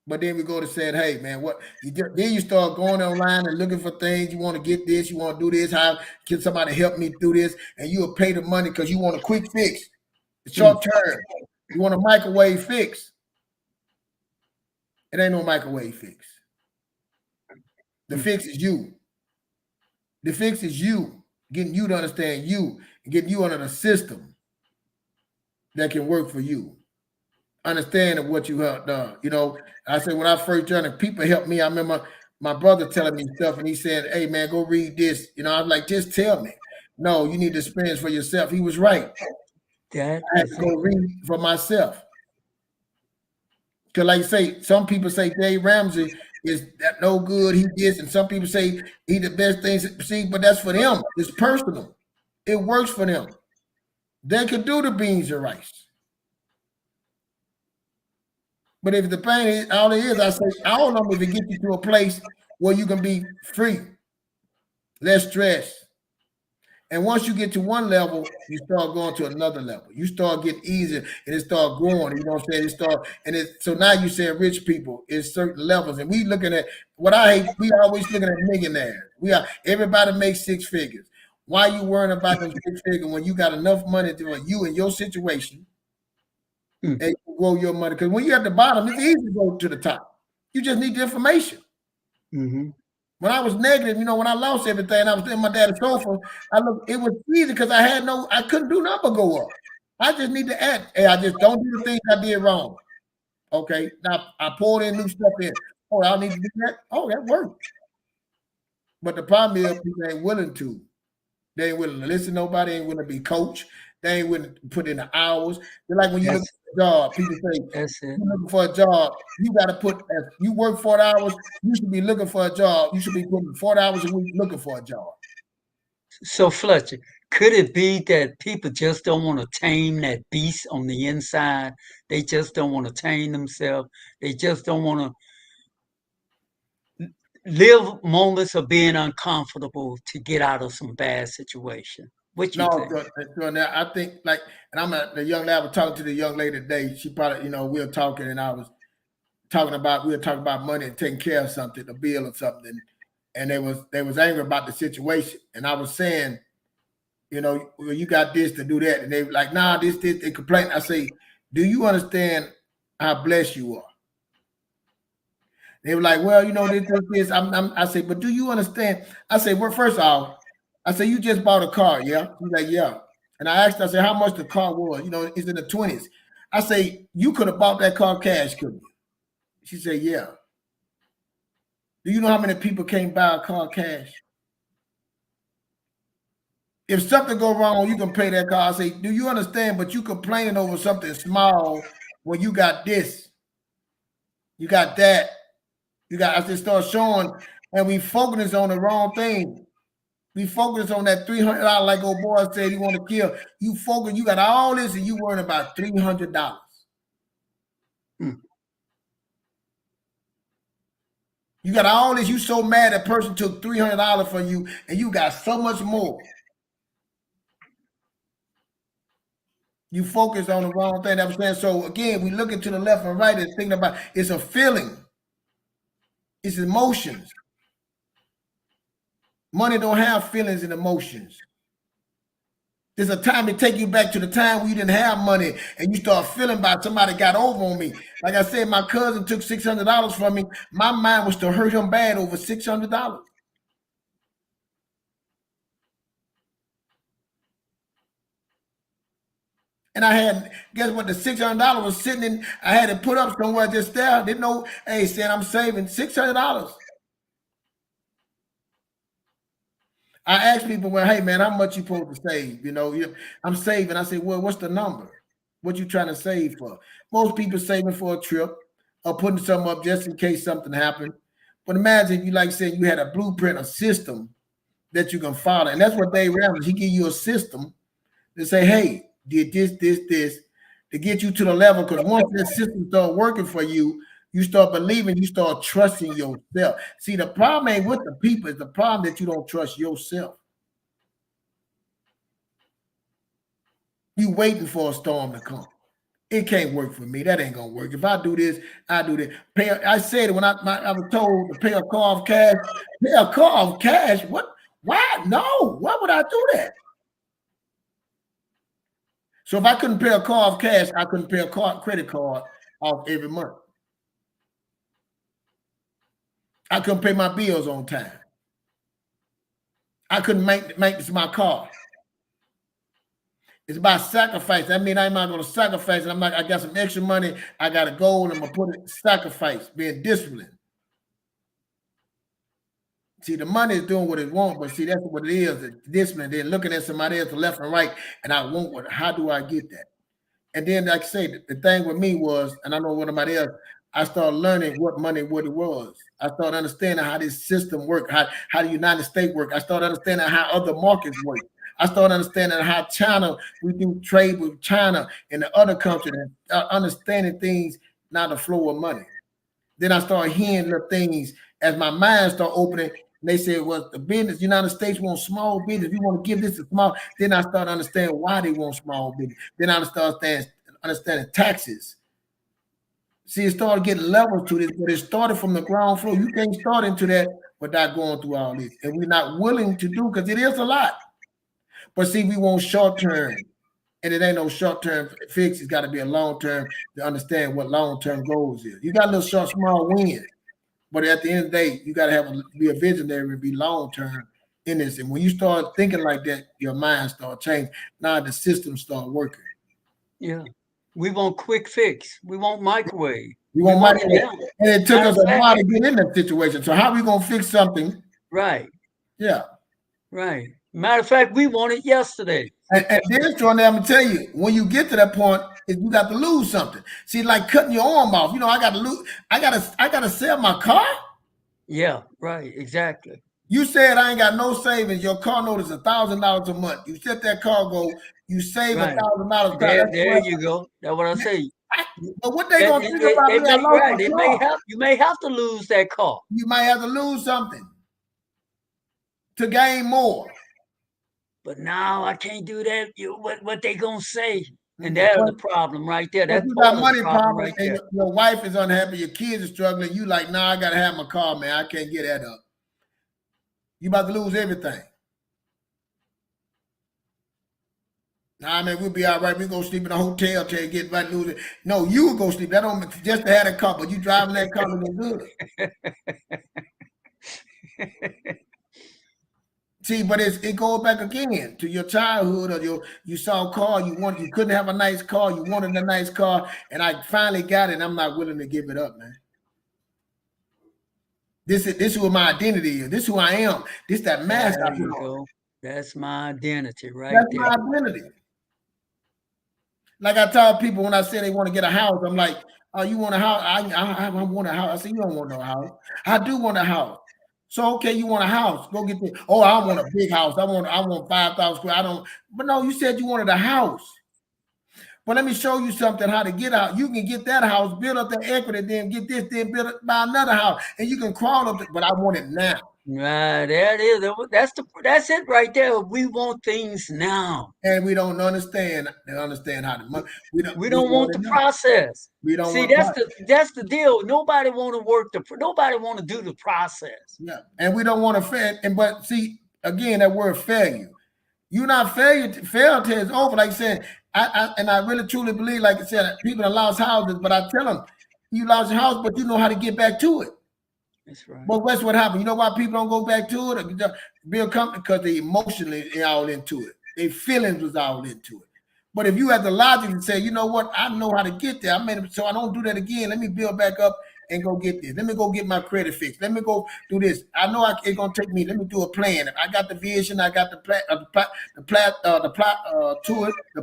But then we go to saying, hey, man, then you start going online and looking for things. You want to get this, you want to do this, how can somebody help me do this? And you'll pay the money because you want a quick fix. Short term. You want a microwave fix. It ain't no microwave fix. The fix is you. The fix is you. Getting you to understand you and getting you under the system that can work for you. understanding what you have done. You know, I said when I first joined, people helped me. I remember my brother telling me stuff, and he said, "Hey man, go read this." You know, I was like, "Just tell me." No, you need to experience for yourself. He was right. I had to go read for myself. Because like you say, some people say Dave Ramsey is that no good, he is, and some people say he the best things. See, but that's for them. It's personal. It works for them. They could do the beans and rice. But if the pain is all it is, I say, I don't know if it gets you to a place where you can be free, less stress. And once you get to one level, you start going to another level. You start getting easier and it start growing. You know what I'm saying? So now you say rich people is certain levels. And we looking at what I hate, we always looking at millionaires. Everybody makes six figures. Why you worrying about them six figures when you got enough money to you in your situation and you grow your money? Because when you're at the bottom, it's easy to go to the top. You just need the information. When I was negative, you know, when I lost everything, I was in my daddy's sofa. It was easy because I couldn't do nothing but go up. I just need to act. Hey, I just don't do the things I did wrong. Okay, now I poured in new stuff in. Oh, I need to do that. Oh, that worked. But the problem is people ain't willing to. They ain't willing to listen to nobody. Ain't willing to be coached. They ain't willing to put in the hours. They're like when you look for a job, people say, you're looking for a job, you got to you work 40 hours, you should be looking for a job. You should be putting 40 hours a week looking for a job. So Fletcher, could it be that people just don't want to tame that beast on the inside? They just don't want to tame themselves. They just don't want to live moments of being uncomfortable to get out of some bad situation. What you think? I think the young lady, I was talking to the young lady today. She probably, you know, we were talking and we were talking about money and taking care of something, a bill or something. And they was angry about the situation. And I was saying, you know, well, you got this to do that. And they were like, nah, this, they complain. I say, do you understand how blessed you are? They were like, well, you know, this. I say, but do you understand? I say, well, first off, I say, you just bought a car, yeah? She's like, yeah. And I asked her, I said, how much the car was? You know, it's in the 20s. I say, you could have bought that car cash, couldn't you? She said, yeah. Do you know how many people can't buy a car cash? If something go wrong, you can pay that car. I say, do you understand? But you complaining over something small when you got this, you got that, I just start showing, and we focus on the wrong thing. We focus on that $300, like old boy said he want to kill. You focus, you got all this, and you worrying about $300. You got all this. You so mad that person took $300 from you, and you got so much more. You focus on the wrong thing. I'm saying. So again, we looking to the left and right and thinking about it's a feeling. It's emotions. Money don't have feelings and emotions. There's a time to take you back to the time when you didn't have money and you start feeling about somebody got over on me. Like I said, my cousin took $600 from me. My mind was to hurt him bad over $600. And I had, guess what, the $600 was sitting in, I had it put up somewhere just there. Didn't know, hey, said I'm saving $600. I asked people, well, hey, man, how much you supposed to save? You know, I'm saving. I say, well, what's the number? What you trying to save for? Most people saving for a trip or putting something up just in case something happened. But imagine you, like saying you had a blueprint, a system that you can follow. And that's what Dave Ramsey, he give you a system to say, hey, did this, to get you to the level. Because once that system start working for you, you start believing, you start trusting yourself. See, the problem ain't with the people, it's the problem that you don't trust yourself. You waiting for a storm to come. It can't work for me. That ain't gonna work. If I do this, I do that. I said it when I was told to pay a car off cash. Pay a car off cash? What? Why? No. Why would I do that? So if I couldn't pay a car off cash, I couldn't pay a credit card off every month. I couldn't pay my bills on time. I couldn't make this my car. It's about sacrifice. I mean, I'm not going to sacrifice. And I got some extra money. I got a goal. I'm going to put it sacrifice, being disciplined. See, the money is doing what it wants, but see, that's what it is. It's discipline. They're looking at somebody else to left and right, and I want what. How do I get that? And then, like I say, the thing with me was, and I know what somebody else, I started learning what money what it was. I started understanding how this system worked, how the United States work. I started understanding how other markets work. I started understanding how China, we do trade with China and the other countries, and understanding things, not the flow of money. Then I started hearing the things as my mind started opening. And they said, well, the business, United States want small business. You want to give this to small. Then I started understanding why they want small business. Then I started understanding taxes. See, it started getting levels to this, but it started from the ground floor. You can't start into that without going through all this. And we're not willing to do, because it is a lot. But see, we want short term. And it ain't no short term fix. It's got to be a long term to understand what long term goals is. You got a little short, small win. But at the end of the day, you got to be a visionary and be long-term in this. And when you start thinking like that, your mind start changing. Now the system start working. Yeah. We want quick fix. We want microwave. We want microwave. And it took us a while to get in that situation. So how are we going to fix something? Right. Yeah. Right. Matter of fact, we want it yesterday. And this one, I'm gonna tell you, when you get to that point, you got to lose something. See, like cutting your arm off. You know, I gotta sell my car. Yeah, right, exactly. You said I ain't got no savings. Your car note is $1,000 a month. You let that car go. You save $1,000. There you go. That's what I say. But what they gonna think about me? I lost my car. You may have to lose that car. You might have to lose something to gain more. But now I can't do that. What they gonna say? And that's the problem right there. That's you got money problem right and your wife is unhappy, your kids are struggling. You like, nah, I gotta have my car, man. I can't get that up. You about to lose everything. Nah, man, we'll be all right. We go sleep in a hotel till you get right lose it. No, you will go sleep. That don't just to have a car, but you driving that car looking good. See, but it goes back again to your childhood, or you saw a car you couldn't have a nice car, you wanted a nice car, and I finally got it, and I'm not willing to give it up, man. This is who my identity is. This is who I am. This that mask I put on. That's my identity, right? That's my identity. Like I tell people when I say they want to get a house, I'm like, oh, you want a house? I want a house. I say, you don't want no house. I do want a house. So okay, you want a house? Go get the. Oh, I want a big house. I want 5,000 square. I don't. But no, you said you wanted a house. But let me show you something how to get out. You can get that house, build up the equity, then get this, then buy another house, and you can crawl up. But I want it now. Right, there it is. That's it right there. We want things now, and we don't understand. They understand how to money. We don't want the process. We don't see. That's the deal. Nobody want to work nobody want to do the process. Yeah, and we don't want to fail. But see, again, that word failure. You're not failure till it's over. Like I said, I really truly believe, like I said, people have lost houses, but I tell them, you lost your house, but you know how to get back to it. That's right. But what's what happened? You know why people don't go back to it? Or build company? Because they emotionally all into it. Their feelings was all into it. But if you have the logic and say, you know what, I know how to get there. I made it so I don't do that again. Let me build back up and go get this. Let me go get my credit fixed. Let me go do this. I know it's gonna take me. Let me do a plan. If I got the vision, I got the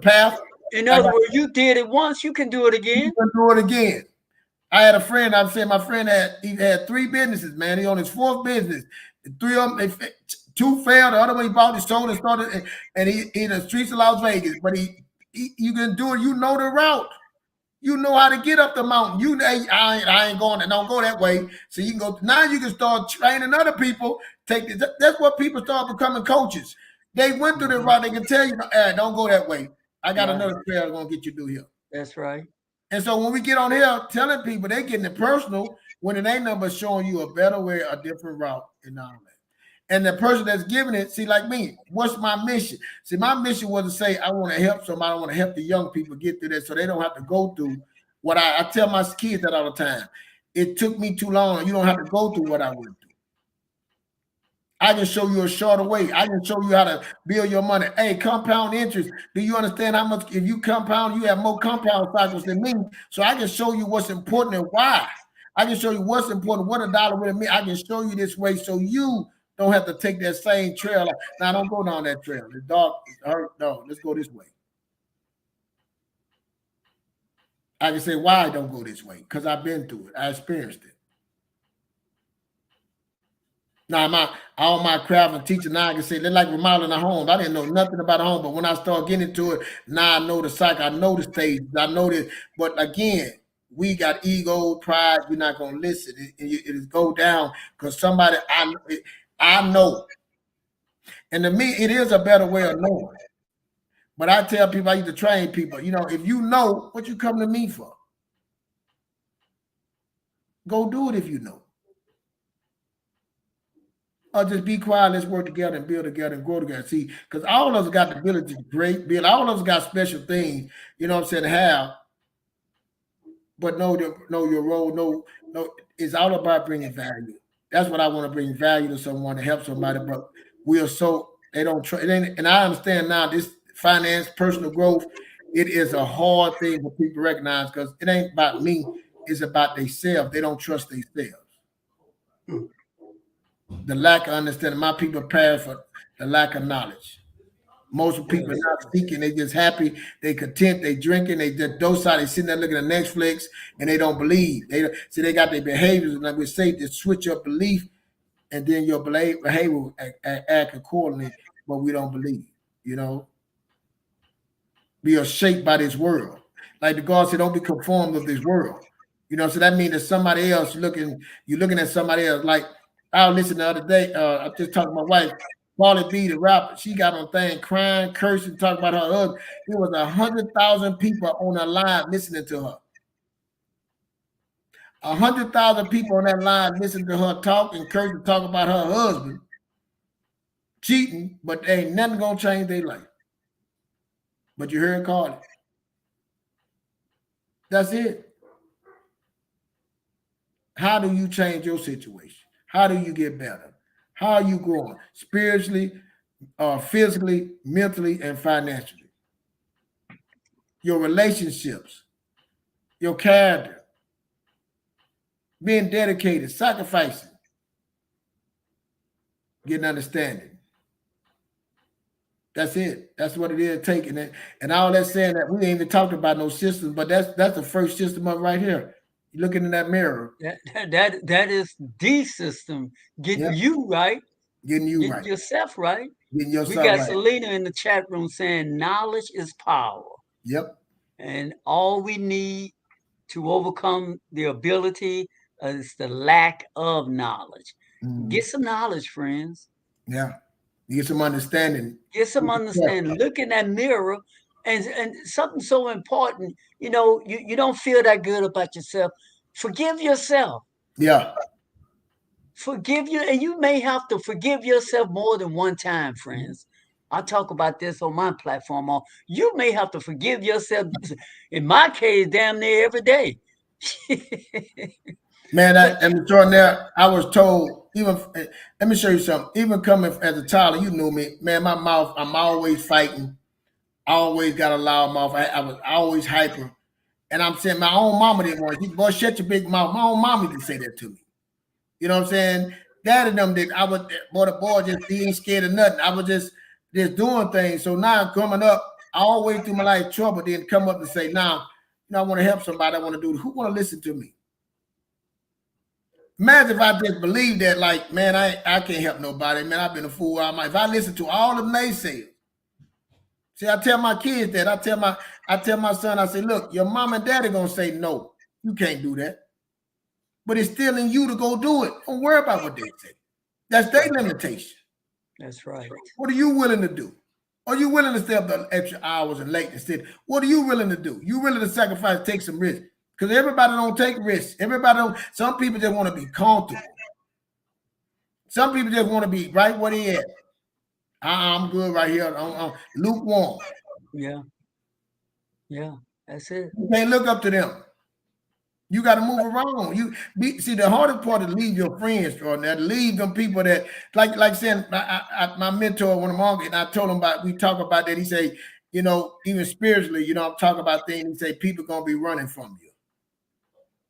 path. In other words, you did it once, you can do it again. You can do it again. I had a friend. I'm saying my friend had 3 businesses. Man, he on his 4th business. 3 of them, 2 failed. The other one he bought, he sold, and started. And he in the streets of Las Vegas. But you can do it. You know the route. You know how to get up the mountain. I ain't going. Don't go that way. So you can go. Now you can start training other people. Take this. That's what people start becoming coaches. They went through the route. They can tell you, don't go that way. I got another trail going to get you through here. That's right. And so when we get on here telling people, they're getting it personal when it ain't nothing but showing you a better way, a different route and all that. And the person that's giving it, see, like me, what's my mission? See, my mission was to say, I want to help somebody. I want to help the young people get through that so they don't have to go through what I tell my kids that all the time. It took me too long. You don't have to go through what I went through. I can show you a shorter way. I can show you how to build your money. Hey, compound interest. Do you understand how much? If you compound, you have more compound cycles than me. So I can show you what's important and why. I can show you what's important, what a dollar really means. I can show you this way so you don't have to take that same trail. Now, don't go down that trail. It's dark. It's hurt. No, let's go this way. I can say why I don't go this way, because I've been through it. I experienced it. Now, all my craft and teaching now, I can say they're like remodeling a home. I didn't know nothing about a home, but when I start getting into it, now I know the cycle, I know the stages, I know this. But again, we got ego, pride. We're not going to listen. It go down because somebody I know. And to me, it is a better way of knowing. But I tell people, I used to train people, you know, if you know, what you come to me for? Go do it if you know. Or just be quiet, let's work together and build together and grow together. See, because all of us got the ability to build. All of us got special things, you know what I'm saying, to have. But know your role. No, it's all about bringing value. That's what I want to bring value to someone, to help somebody. But we are so, they don't try. And I understand now this finance, personal growth, it is a hard thing for people to recognize because it ain't about me. It's about themselves. They don't trust themselves. The lack of understanding. My people perish for the lack of knowledge. Most people are not seeking. They just happy. They content. They drinking. They just docile. They sitting there looking at Netflix and they don't believe. They got their behaviors, and like we say, they switch your belief, and then your behavior will act accordingly. But we don't believe. You know, we are shaped by this world. Like the God said, don't be conformed of this world. You know, so that means that somebody else you're looking at somebody else. Like I was listening the other day. I just talked to my wife, Paulie B, the rapper. She got on thing crying, cursing, talking about her husband. There was 100,000 people on her line listening to her. 100,000 people on that line listening to her talk and curse and talk about her husband cheating, but ain't nothing gonna change their life. But you heard Cardi. That's it. How do you change your situation? How do you get better? How are you growing spiritually, physically, mentally, and financially? Your relationships, your character, being dedicated, sacrificing, getting understanding. That's it. That's what it is, taking it. And all that saying that we ain't even talked about no systems, but that's the first system up right here. You're looking in that mirror. That is the system. Getting you right. Getting you right. Yourself right. Getting yourself right. We got right. Selena in the chat room saying knowledge is power. Yep. And all we need to overcome the ability is the lack of knowledge. Get some knowledge, friends. Yeah. Get some understanding. Get some understanding. Look in that mirror. And something so important, you know, you don't feel that good about yourself. Forgive yourself. Yeah. Forgive you. And you may have to forgive yourself more than one time, friends. I talk about this on my platform. You may have to forgive yourself, in my case, damn near every day. Man, Xtradonaire, I was told, let me show you something. Even coming as a child, you knew me, man, my mouth, I'm always fighting. I always got a loud mouth. I was always hyper. And I'm saying my own mama didn't want it. Boy, shut your big mouth. My own mama didn't say that to me. You know what I'm saying? Dad and them did. The boy just he ain't scared of nothing. I was just doing things. So now coming up, I always through my life trouble, then come up and say, now, you know, I want to help somebody. I want to do it. Who want to listen to me? Imagine if I just believe that, like, man, I can't help nobody. Man, I've been a fool all my life. If I listen to all the naysayers. See, I tell my kids that. I tell my son, I say, look, your mom and daddy gonna say no. You can't do that. But it's still in you to go do it. Don't worry about what they say. That's their limitation. That's right. What are you willing to do? Are you willing to stay up the extra hours and late instead? What are you willing to do? You willing to sacrifice, take some risks? Because everybody don't take risks. Everybody don't. Some people just want to be comfortable. Some people just want to be right where they at. I'm good right here. I'm lukewarm. Yeah. Yeah, that's it. You can't look up to them. You got to move around. See, the hardest part is leave your friends, Extraordinaire. Leave them people that, like saying, my mentor, one of my uncles, and I told him about, we talk about that. He say, you know, even spiritually, you know, I'm talking about things. He say, people going to be running from you.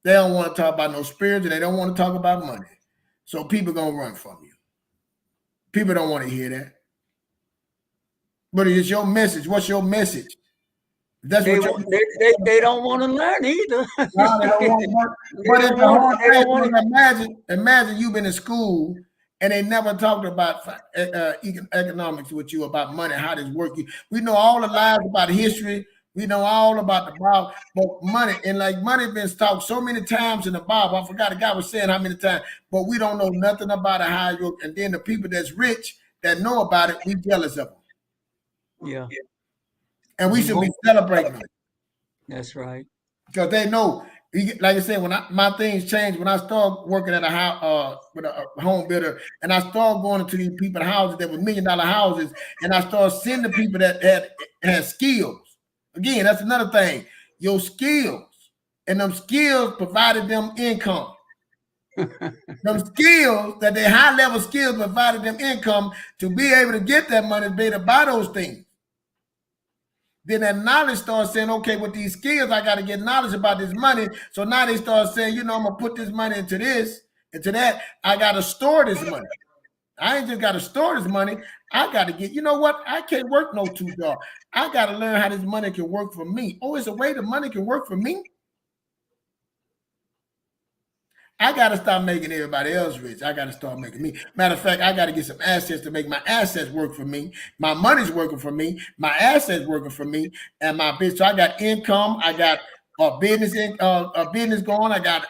They don't want to talk about no spirits, and they don't want to talk about money. So people going to run from you. People don't want to hear that. But it's your message. What's your message? That's they, what they don't want to learn either. No, they don't want to work. But it's the hard thing. Imagine you've been in school and they never talked about economics with you, about money, how this works. We know all the lies about history. We know all about the Bible, but money, and like money been talked so many times in the Bible. I forgot the guy was saying how many times, but we don't know nothing about it, how it works. And then the people that's rich that know about it, we jealous of them. Yeah. And we should be celebrating them. That's right. Because they know, like I said, when my things changed, when I started working at a house with a home builder, and I started going into these people's houses that were $1 million houses, and I started seeing the people that had skills. Again, that's another thing. Your skills, and them skills provided them income. Them skills, that they high level skills provided them income to be able to get that money, to be able to buy those things. Then that knowledge starts saying, okay, with these skills, I got to get knowledge about this money. So now they start saying, you know, I'm going to put this money into this, into that. I got to store this money. I ain't just got to store this money. I got to get, you know what? I can't work no 2 jobs. I got to learn how this money can work for me. Oh, it's a way the money can work for me. I got to stop making everybody else rich. I got to start making me. Matter of fact, I got to get some assets to make my assets work for me. My money's working for me. My assets working for me, and my business. So I got income. I got business going. I got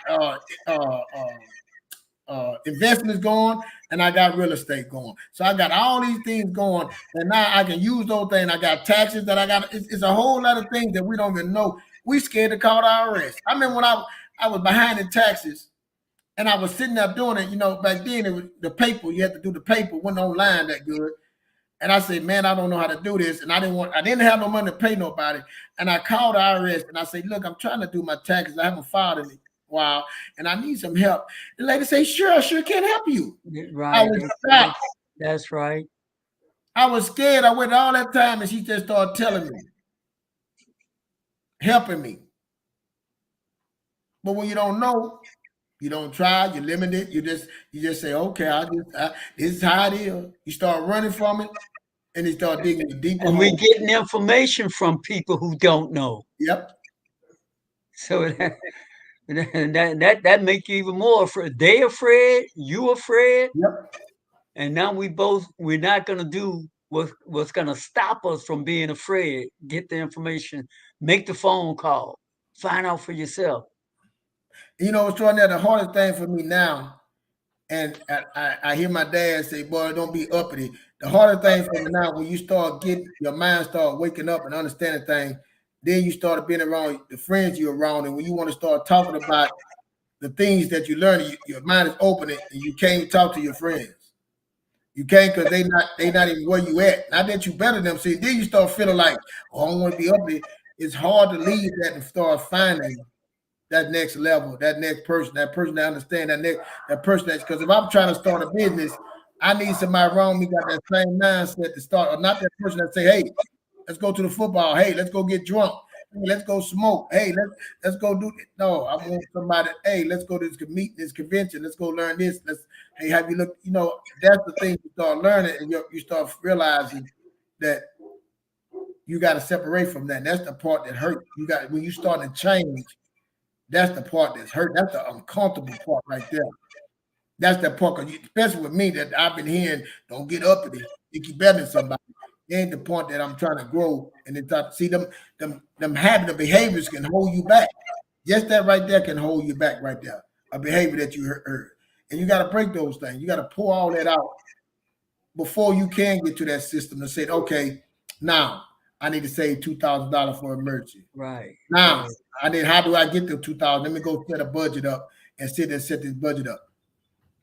investments going, and I got real estate going. So I got all these things going, and now I can use those things. I got taxes that I got. It's a whole lot of things that we don't even know. We scared to call the IRS. I remember when I was behind in taxes. And I was sitting there doing it, you know, back then it was the paper. You had to do the paper, wasn't online that good. And I said, man, I don't know how to do this. And I didn't have no money to pay nobody. And I called the IRS and I said, look, I'm trying to do my taxes. I haven't filed in a while and I need some help. The lady said, sure, I sure can't help you. Right. I was shocked. That's right. I was scared. I waited all that time and she just started telling me, helping me. But when you don't know, you don't try, you limit it, you just say, okay, this is how it is. You start running from it, and you start digging deeper. And we're getting information from people who don't know. Yep. So that make you even more afraid. They afraid, you afraid. Yep. And now we're not gonna do what's gonna stop us from being afraid. Get the information, make the phone call, find out for yourself. You know, Extradonaire, the hardest thing for me now, and I hear my dad say, boy, don't be uppity. The hardest thing for me now, when you start getting, your mind start waking up and understanding things, then you start being around the friends you're around, and when you want to start talking about the things that you learn, your mind is open, and you can't talk to your friends. You can't, because they not even where you at. Not that you better than them. See, then you start feeling like, oh, I don't want to be uppity. It's hard to leave that and start finding that next level, that next person, that person that understand that person that's, because if I'm trying to start a business, I need somebody around me got that same mindset to start, or not that person that say, hey, let's go to the football, hey, let's go get drunk, hey, let's go smoke, hey, let's go do it. No, I want somebody, hey, let's go to this convention, let's go learn this, hey, have you looked, you know, that's the thing you start learning, and you start realizing that you got to separate from that. And that's the part that hurts. You got, when you start to change, that's the part that's hurt. That's the uncomfortable part right there. That's the part, especially with me, that I've been hearing, don't get up to this. Think you better than somebody. It ain't the point that I'm trying to grow. And then see them habit of behaviors can hold you back. Just that right there can hold you back right there. A behavior that you heard. And you got to break those things. You got to pour all that out before you can get to that system to say, okay, now I need to save $2,000 for emergency. Right. Now, how do I get the $2,000? Let me go set a budget up and set this budget up.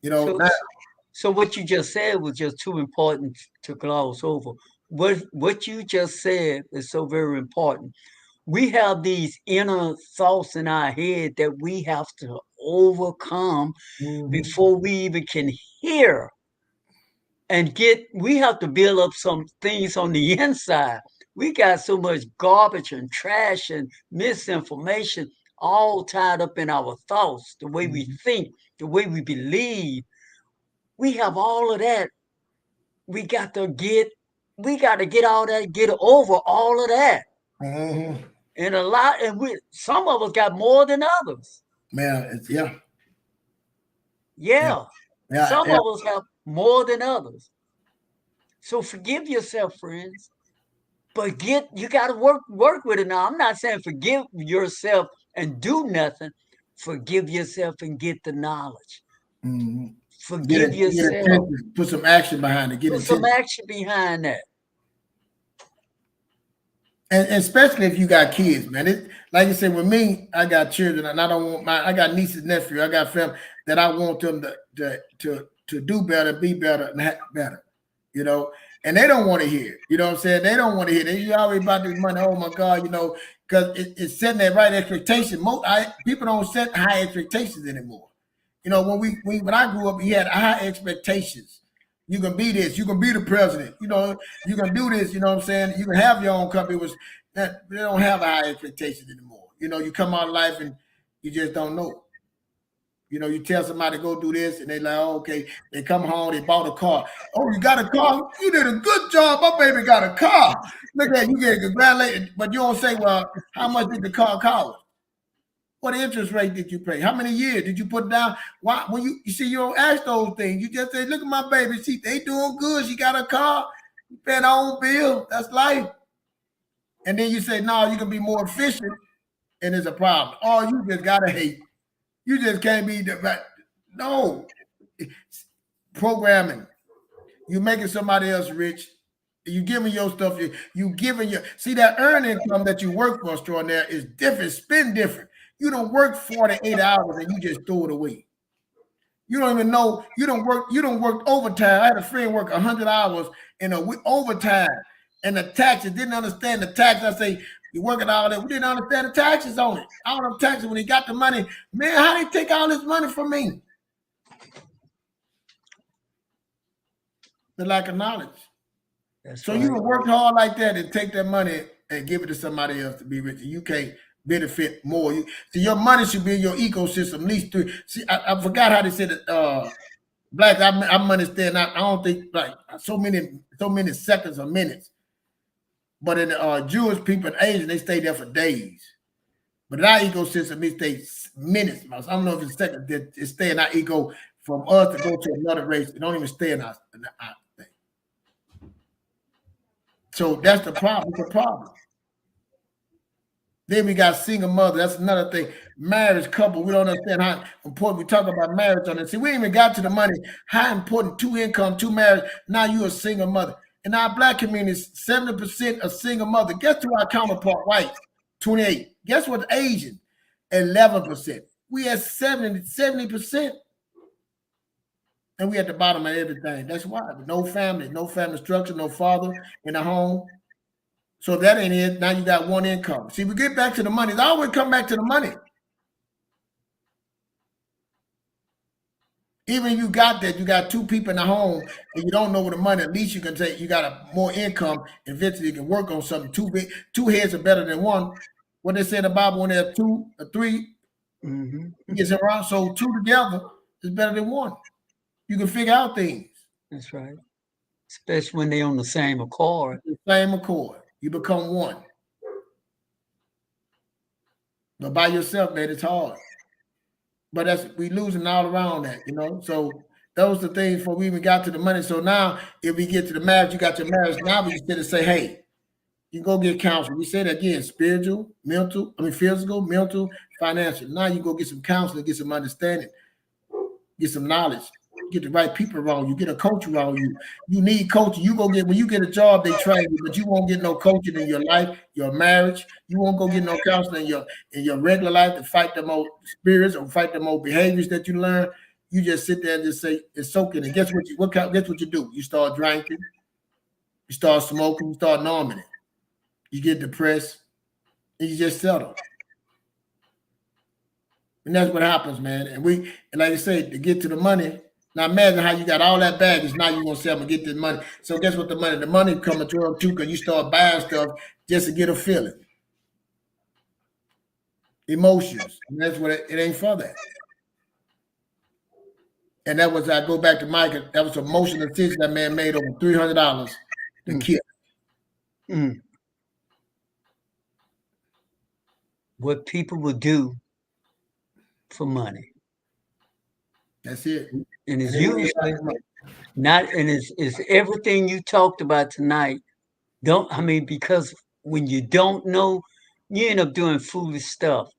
You know. So what you just said was just too important to gloss over. What you just said is so very important. we have these inner thoughts in our head that we have to overcome before we even can hear and we have to build up some things on the inside. We got so much garbage and trash and misinformation all tied up in our thoughts, the way we think, the way we believe. We have all of that. We got to get all that, get over all of that. And some of us got more than others. Man, Yeah. Some of us have more than others. So forgive yourself, friends. But you got to work with it now. I'm not saying forgive yourself and do nothing. Forgive yourself and get the knowledge. Forgive yourself. Put some action behind it. Put some action behind that. And especially if you got kids, man. Like I said, with me, I got children, and I got nieces, nephews, I got family that I want them to do better, be better, and act better, you know. And they don't want to hear it. You know what I'm saying? They don't want to hear it. You always about this money. Oh my God, you know, because it's setting that right expectation. People don't set high expectations anymore. You know, when I grew up, we had high expectations. You can be this, you can be the president, you know, you can do this, you know what I'm saying? You can have your own company. They don't have high expectations anymore. You know, you come out of life and you just don't know. You know, you tell somebody to go do this and they like, oh, okay, they come home, they bought a car. Oh, you got a car? You did a good job. My baby got a car. Look at you, get congratulated, but you don't say, well, how much did the car cost? What interest rate did you pay? How many years did you put down? Why, when you see, you don't ask those things. You just say, look at my baby. See, they doing good. She got a car. You paying her own bill. That's life. And then you say, no, you can be more efficient, and it's a problem. Oh, you just gotta hate. You just can't be no. Programming. You making somebody else rich. You giving your stuff. You giving your that earned income that you work for, Xtradonaire, is different. Spend different. You don't work 48 hours and you just throw it away. You don't even know. You don't work overtime. I had a friend work 100 hours in a week overtime, and the taxes, didn't understand the tax. I say, you working all that. We didn't understand the taxes on it. All them taxes when he got the money. Man, how they take all this money from me? The lack of knowledge. So you can work hard like that and take that money and give it to somebody else to be rich. You can't benefit more. Your money should be in your ecosystem. At least three. See, I forgot how they said it. Black, I'm understand. I don't think like so many seconds or minutes. But in Jewish people and Asian, they stay there for days. But in our ecosystem, it stays minutes. I don't know if it's seconds. It stay in our ego from us to go to another race. It don't even stay in our thing. So that's the problem. It's a problem. Then we got single mother. That's another thing. Marriage couple. We don't understand how important we talk about marriage on it. See, we ain't even got to the money. How important 2 income, 2 marriage. Now you a single mother. In our black communities, 70% of single mother. Guess who our counterpart white? 28. Guess what? Asian? 11%. We at 70%. And we at the bottom of everything. That's why. No family structure, no father in the home. So if that ain't it, now you got 1 income. See, we get back to the money. It's always come back to the money. Even if you got that, you got 2 people in the home and you don't know where the money, at least you can say you got a more income. Eventually you can work on something. 2 heads are better than 1. What they say in the Bible, when there's 2 or 3, is around. So 2 together is better than 1. You can figure out things. That's right. Especially when they're on the same accord. The same accord. You become 1. But by yourself, man, it's hard. But we losing all around that, you know. So those are the things before we even got to the money. So now, if we get to the marriage, you got your marriage. Now we instead of say, hey, you go get counseling. We say that again: physical, mental, financial. Now you go get some counseling, get some understanding, get some knowledge. Get the right people around you, get a coach around you. You need coaching. You go get when you get a job, they train you, but you won't get no coaching in your life, your marriage. You won't go get no counseling in your regular life to fight them old spirits or fight them old behaviors that you learn. You just sit there and just say it's soaking. And guess what you do? You start drinking, you start smoking, you start numbing it. You get depressed, And you just settle. And that's what happens, man. And like I say, to get to the money. Now imagine how you got all that baggage. Now you're gonna say, I'm gonna get this money. So guess what? The money coming to them too, because you start buying stuff just to get a feeling. Emotions. And that's what it ain't for that. And that was, I go back to Mike, that was a emotional decision that man made over $300 to kill. What people will do for money. That's it. And it's usually not, and it's everything you talked about tonight. Because when you don't know, you end up doing foolish stuff.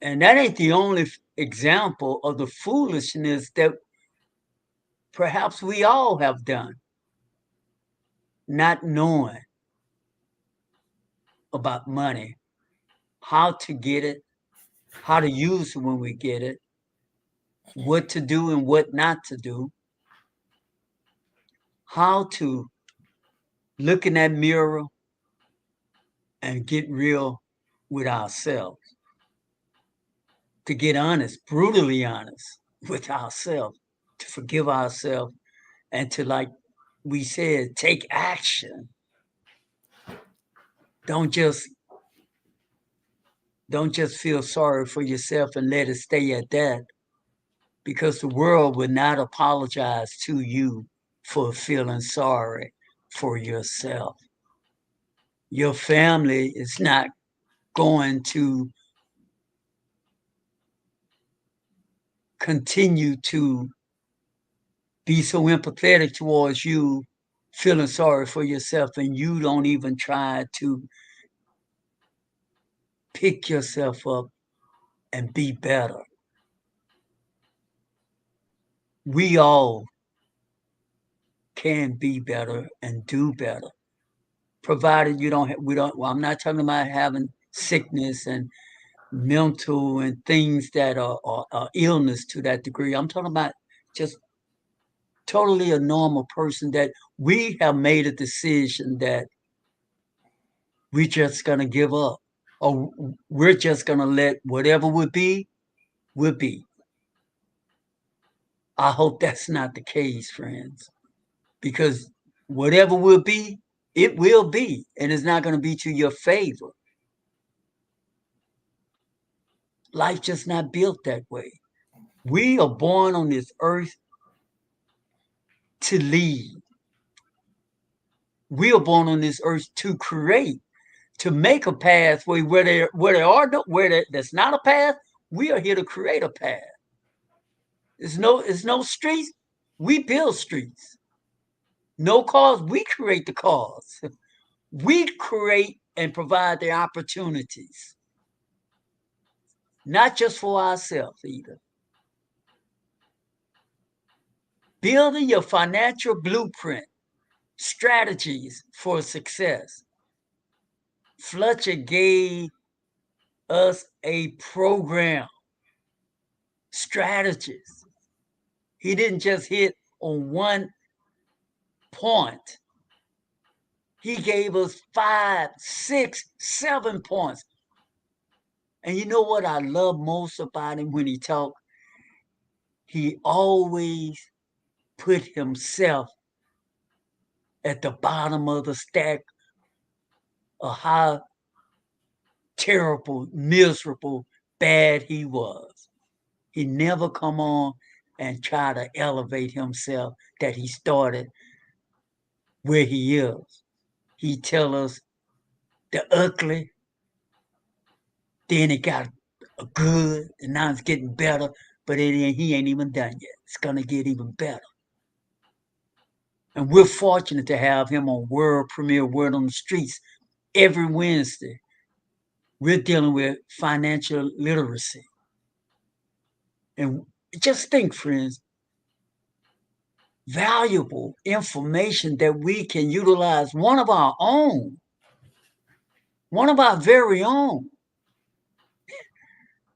And that ain't the only example of the foolishness that perhaps we all have done. Not knowing about money, how to get it, how to use it when we get it, what to do and what not to do, how to look in that mirror and get real with ourselves, to get honest, brutally honest with ourselves, to forgive ourselves, and to, like we said, take action. Don't just feel sorry for yourself and let it stay at that, because the world would not apologize to you for feeling sorry for yourself. Your family is not going to continue to be so empathetic towards you feeling sorry for yourself, and you don't even try to pick yourself up and be better. We all can be better and do better, provided you don't I'm not talking about having sickness and mental and things that are illness to that degree. I'm talking about just totally a normal person that we have made a decision that we're just going to give up, or we're just going to let whatever would be. I hope that's not the case, friends, because whatever will be, it will be, and it's not going to be to your favor. Life's just not built that way. We are born on this earth to lead. We are born on this earth to create, to make a pathway where there's not a path. We are here to create a path. There's no streets. We build streets. No cars. We create the cars. We create and provide the opportunities, not just for ourselves either. Building your financial blueprint, strategies for success. Fletcher gave us a program, strategies. He didn't just hit on one point. He gave us 5, 6, 7 points. And you know what I love most about him when he talked? He always put himself at the bottom of the stack of how terrible, miserable, bad he was. He never come on and try to elevate himself, that he started where he is. He tell us the ugly, then it got good, and now it's getting better, but he ain't even done yet. It's going to get even better. And we're fortunate to have him on World Premiere Word on the Streets every Wednesday. We're dealing with financial literacy. And just think, friends, valuable information that we can utilize, one of our very own.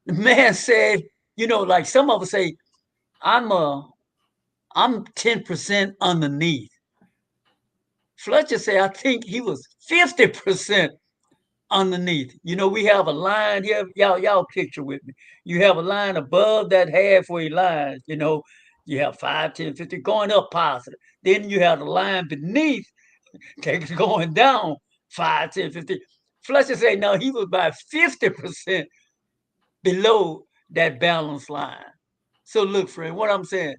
The man said, like some of us say, I'm 10% underneath. Fletcher said, I think he was 50% underneath. You know, we have a line here. Y'all picture with me. You have a line above that halfway line. You know, you have 5, 10, 50 going up positive. Then you have the line beneath that's going down 5, 10, 50. Fletcher said, no, he was about 50% below that balance line. So look, friend, what I'm saying,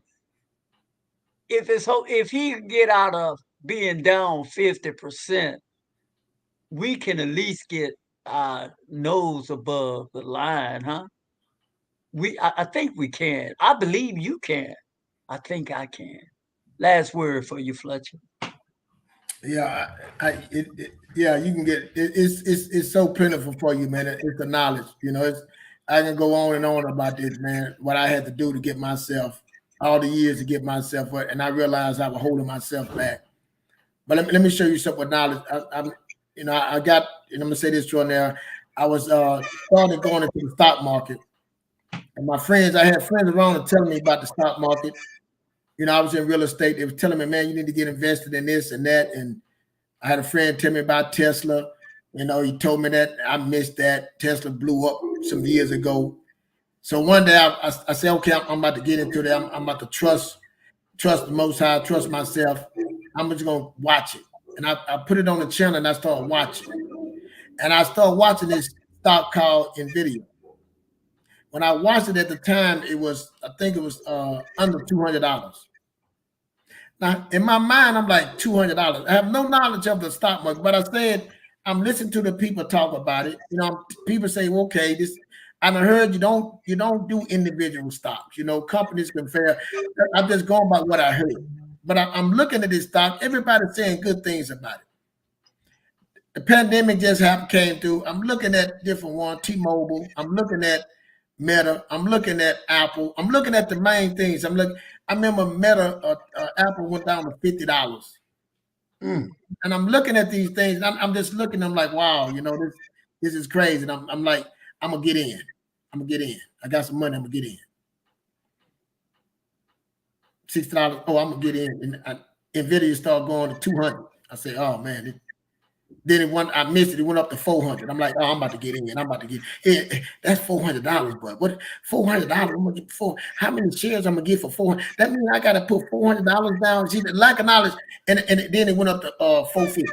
if he can get out of being down 50%, we can at least get our nose above the line, huh? I think we can. I believe you can. I think I can. Last word for you, Fletcher. Yeah, yeah, you can get it's so plentiful for you, man. It's the knowledge, you know. I can go on and on about this, man. What I had to do to get myself, all the years to get myself, and I realized I was holding myself back. But let me show you some with knowledge. I got, and I'm gonna say this, Xtradonaire. I was started going into the stock market, and my friends, I had friends around and telling me about the stock market. You know, I was in real estate. They were telling me, man, you need to get invested in this and that. And I had a friend tell me about Tesla. You know, he told me that. I missed that. Tesla blew up some years ago. So one day I said, okay, I'm about to get into that. I'm about to trust the Most High, trust myself. I'm just going to watch it. And I put it on the channel and I started watching. And I started watching this stock called NVIDIA. When I watched it at the time, I think it was under $200. Now, in my mind, I'm like, $200. I have no knowledge of the stock market, but I said, I'm listening to the people talk about it. You know, people say, well, okay, this, I heard you don't do individual stocks. You know, companies can fail. I'm just going by what I heard. But I'm looking at this stock. Everybody's saying good things about it. The pandemic just came through. I'm looking at different ones, T-Mobile. I'm looking at Meta. I'm looking at Apple. I'm looking at the main things. I remember Meta, Apple went down to $50. And I'm looking at these things. I'm just looking. I'm like, wow, you know, this is crazy. And I'm like, I'm gonna get in. I'm gonna get in. I got some money. I'm gonna get in. $60. Oh, I'm gonna get in. And NVIDIA started going to 200. I say, oh man. Then I missed it. It went up to 400. I'm like, oh, I'm about to get in. I'm about to get in. That's $400, but what $400? I'm gonna get how many shares I'm gonna get for 400? That means I gotta put $400 down. See, the lack of knowledge, and then it went up to 450.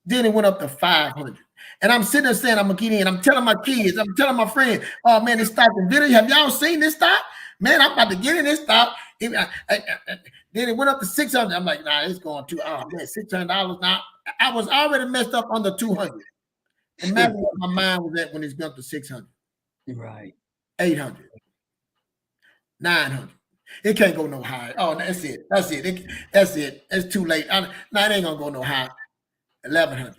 Then it went up to 500. And I'm sitting there saying I'm gonna get in. I'm telling my kids, I'm telling my friend, oh man, this stock NVIDIA. Have y'all seen this stock? Man, I'm about to get in this stock. Then it went up to 600. I'm like, nah, it's going to, oh man, $600 now. I was already messed up under 200. Imagine what my mind was at when it's gone to 600. Right. 800. 900. It can't go no higher. Oh, that's it. That's it. That's it. It's too late. It ain't gonna go no higher. 1100.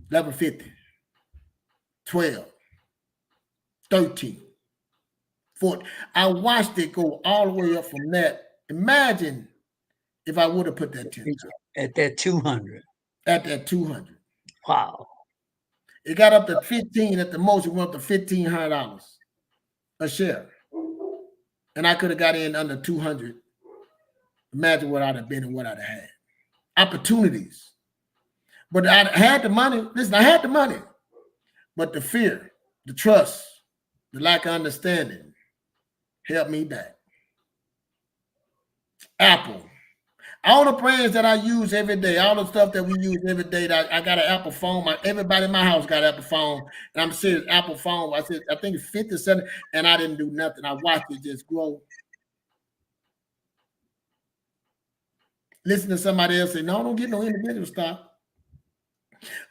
1150. 12. 13. 14. I watched it go all the way up from that. Imagine if I would have put that 10 at that 200. At that 200. Wow. It got up to 15 at the most. It went up to $1,500 a share. And I could have got in under 200. Imagine what I'd have been and what I'd have had. Opportunities. But I had the money. Listen, I had the money. But the fear, the trust, the lack of understanding helped me back. Apple. All the brands that I use every day, all the stuff that we use every day, I got an Apple phone. Everybody in my house got an Apple phone. And I'm serious, Apple phone. I said, I think it's 57, and I didn't do nothing. I watched it just grow. Listen to somebody else say, no, don't get no individual stock.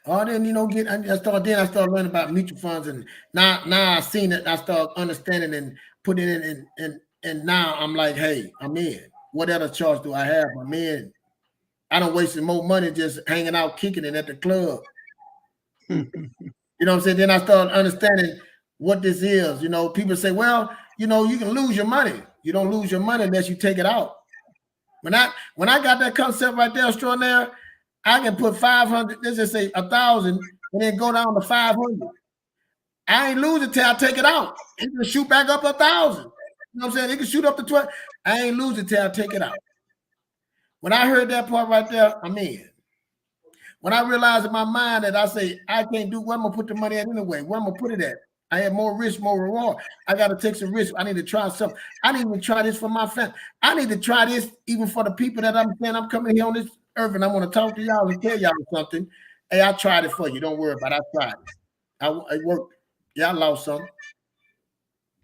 Oh, then I started learning about mutual funds, and now I seen it. I start understanding and putting it in, and now I'm like, hey, I'm in. What other choice do I have? I'm in. I don't waste more money just hanging out, kicking it at the club. You know what I'm saying? Then I started understanding what this is. You know, people say, well, you can lose your money. You don't lose your money unless you take it out. When I got that concept right there, Xtradonaire, I can put 500, let's just say 1,000, and then go down to 500. I ain't lose it till I take it out. It can shoot back up 1,000. You know what I'm saying? It can shoot up to 12. I ain't lose it till I take it out. When I heard that part right there, I'm in. When I realized in my mind that I say, I can't do, where I'm going to put the money at anyway? Where I'm going to put it at? I had more risk, more reward. I got to take some risk. I need to try something. I need to try this for my family. I need to try this even for the people that I'm saying I'm coming here on this earth and I want to talk to y'all and tell y'all something. Hey, I tried it for you. Don't worry about it. I tried it. It worked. Yeah, I lost some.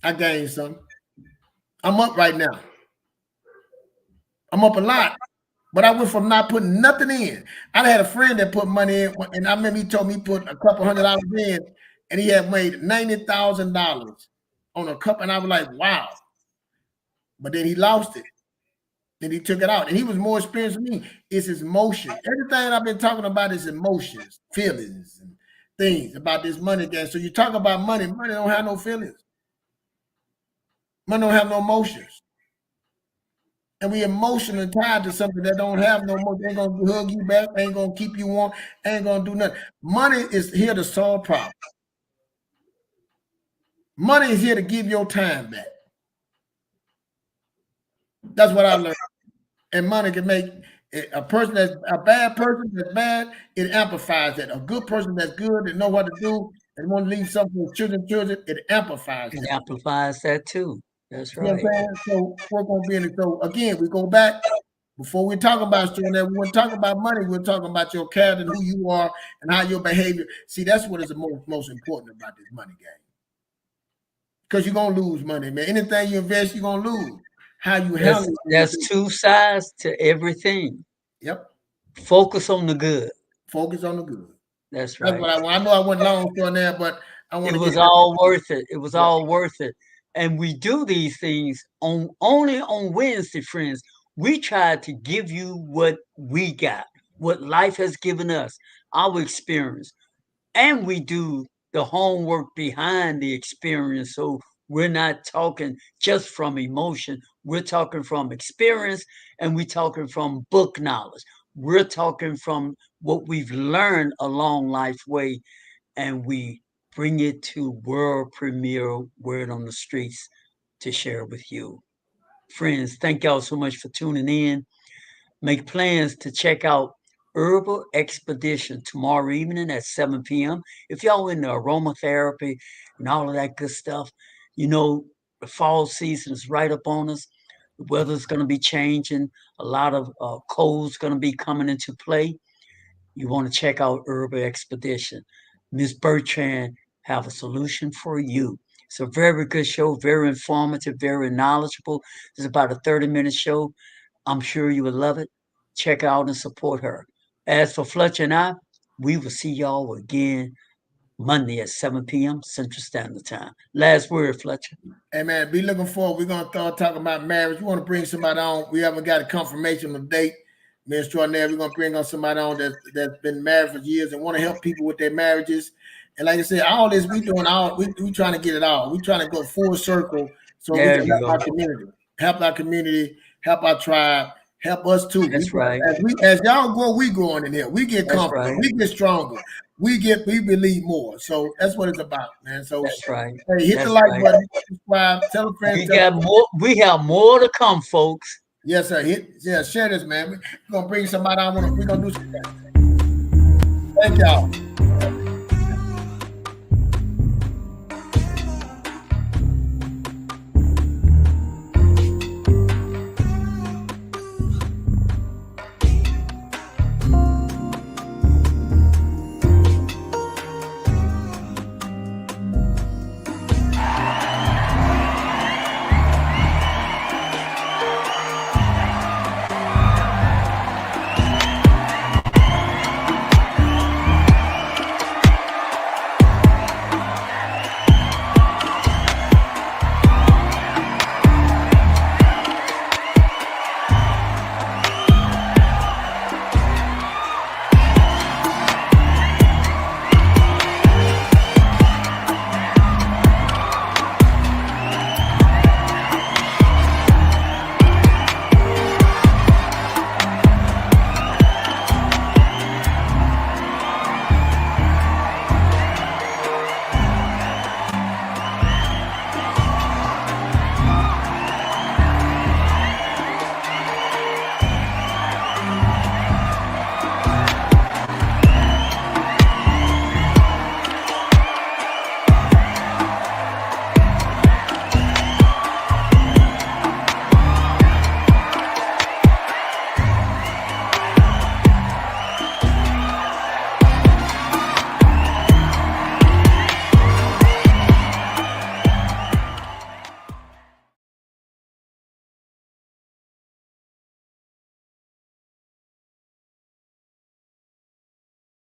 I gained some. I'm up right now. I'm up a lot. But I went from not putting nothing in. I had a friend that put money in, and I remember he told me he put a couple $100 in, and he had made $90,000 on a cup, and I was like, wow. But then he lost it. Then he took it out, and he was more experienced than me. It's his emotion. Everything I've been talking about is emotions, feelings, and things about this money game. So you talk about money. Money don't have no feelings. Money don't have no emotions. And we emotionally tied to something that don't have no more. Ain't gonna hug you back, ain't gonna keep you warm, ain't gonna do nothing. Money is here to solve problems. Money is here to give your time back. That's what I learned. And money can make a person that's a bad person that's bad, it amplifies that. A good person that's good and know what to do and want to leave something with children, it amplifies It that. amplifies that too. That's You know right. what I'm saying? So we're going to be in it. So again, we go back. Before we talk about Xtradonaire, we want to talk about money. We're talking about your character and who you are and how your behavior. See, that's what is the most important about this money game. Because you're going to lose money, man. Anything you invest, you're going to lose. How you handle it. There's two sides to everything. Yep. Focus on the good. Focus on the good. That's right. That's what I want. I know I went long on there, but I want to. It was all worth it. It was all worth it. And we do these things only on Wednesday, friends. We try to give you what we got, what life has given us, our experience. And we do the homework behind the experience. So we're not talking just from emotion. We're talking from experience, and we're talking from book knowledge. We're talking from what we've learned along life's way, and we bring it to world premiere Word on the Streets to share with you. Friends, thank y'all so much for tuning in. Make plans to check out Herbal Expedition tomorrow evening at 7 p.m. If y'all into aromatherapy and all of that good stuff, you know, the fall season is right up on us. The weather's going to be changing. A lot of cold's going to be coming into play. You want to check out Herbal Expedition. Ms. Bertrand have a solution for you. It's a very good show, very informative, very knowledgeable. It's about a 30-minute show. I'm sure you will love it. Check out and support her. As for Fletcher and I, we will see y'all again Monday at 7 p.m. Central Standard Time. Last word, Fletcher. Hey, man, be looking forward. We're going to start talking about marriage. We want to bring somebody on. We haven't got a confirmation of date. Me and Xtradonaire, we're going to bring on somebody on that's been married for years and want to help people with their marriages. And like I said, all this, we trying to get it all. We trying to go full circle so we can help our community, help our tribe, help us too. That's right. As y'all grow, we growing in here. We get comfortable. We get stronger. We believe more. So that's what it's about, man. So that's right. Hey, hit the like button, subscribe, tell a friend. We have more to come, folks. Yes, sir. Share this, man. We're gonna bring somebody on. We're gonna do something. Thank y'all.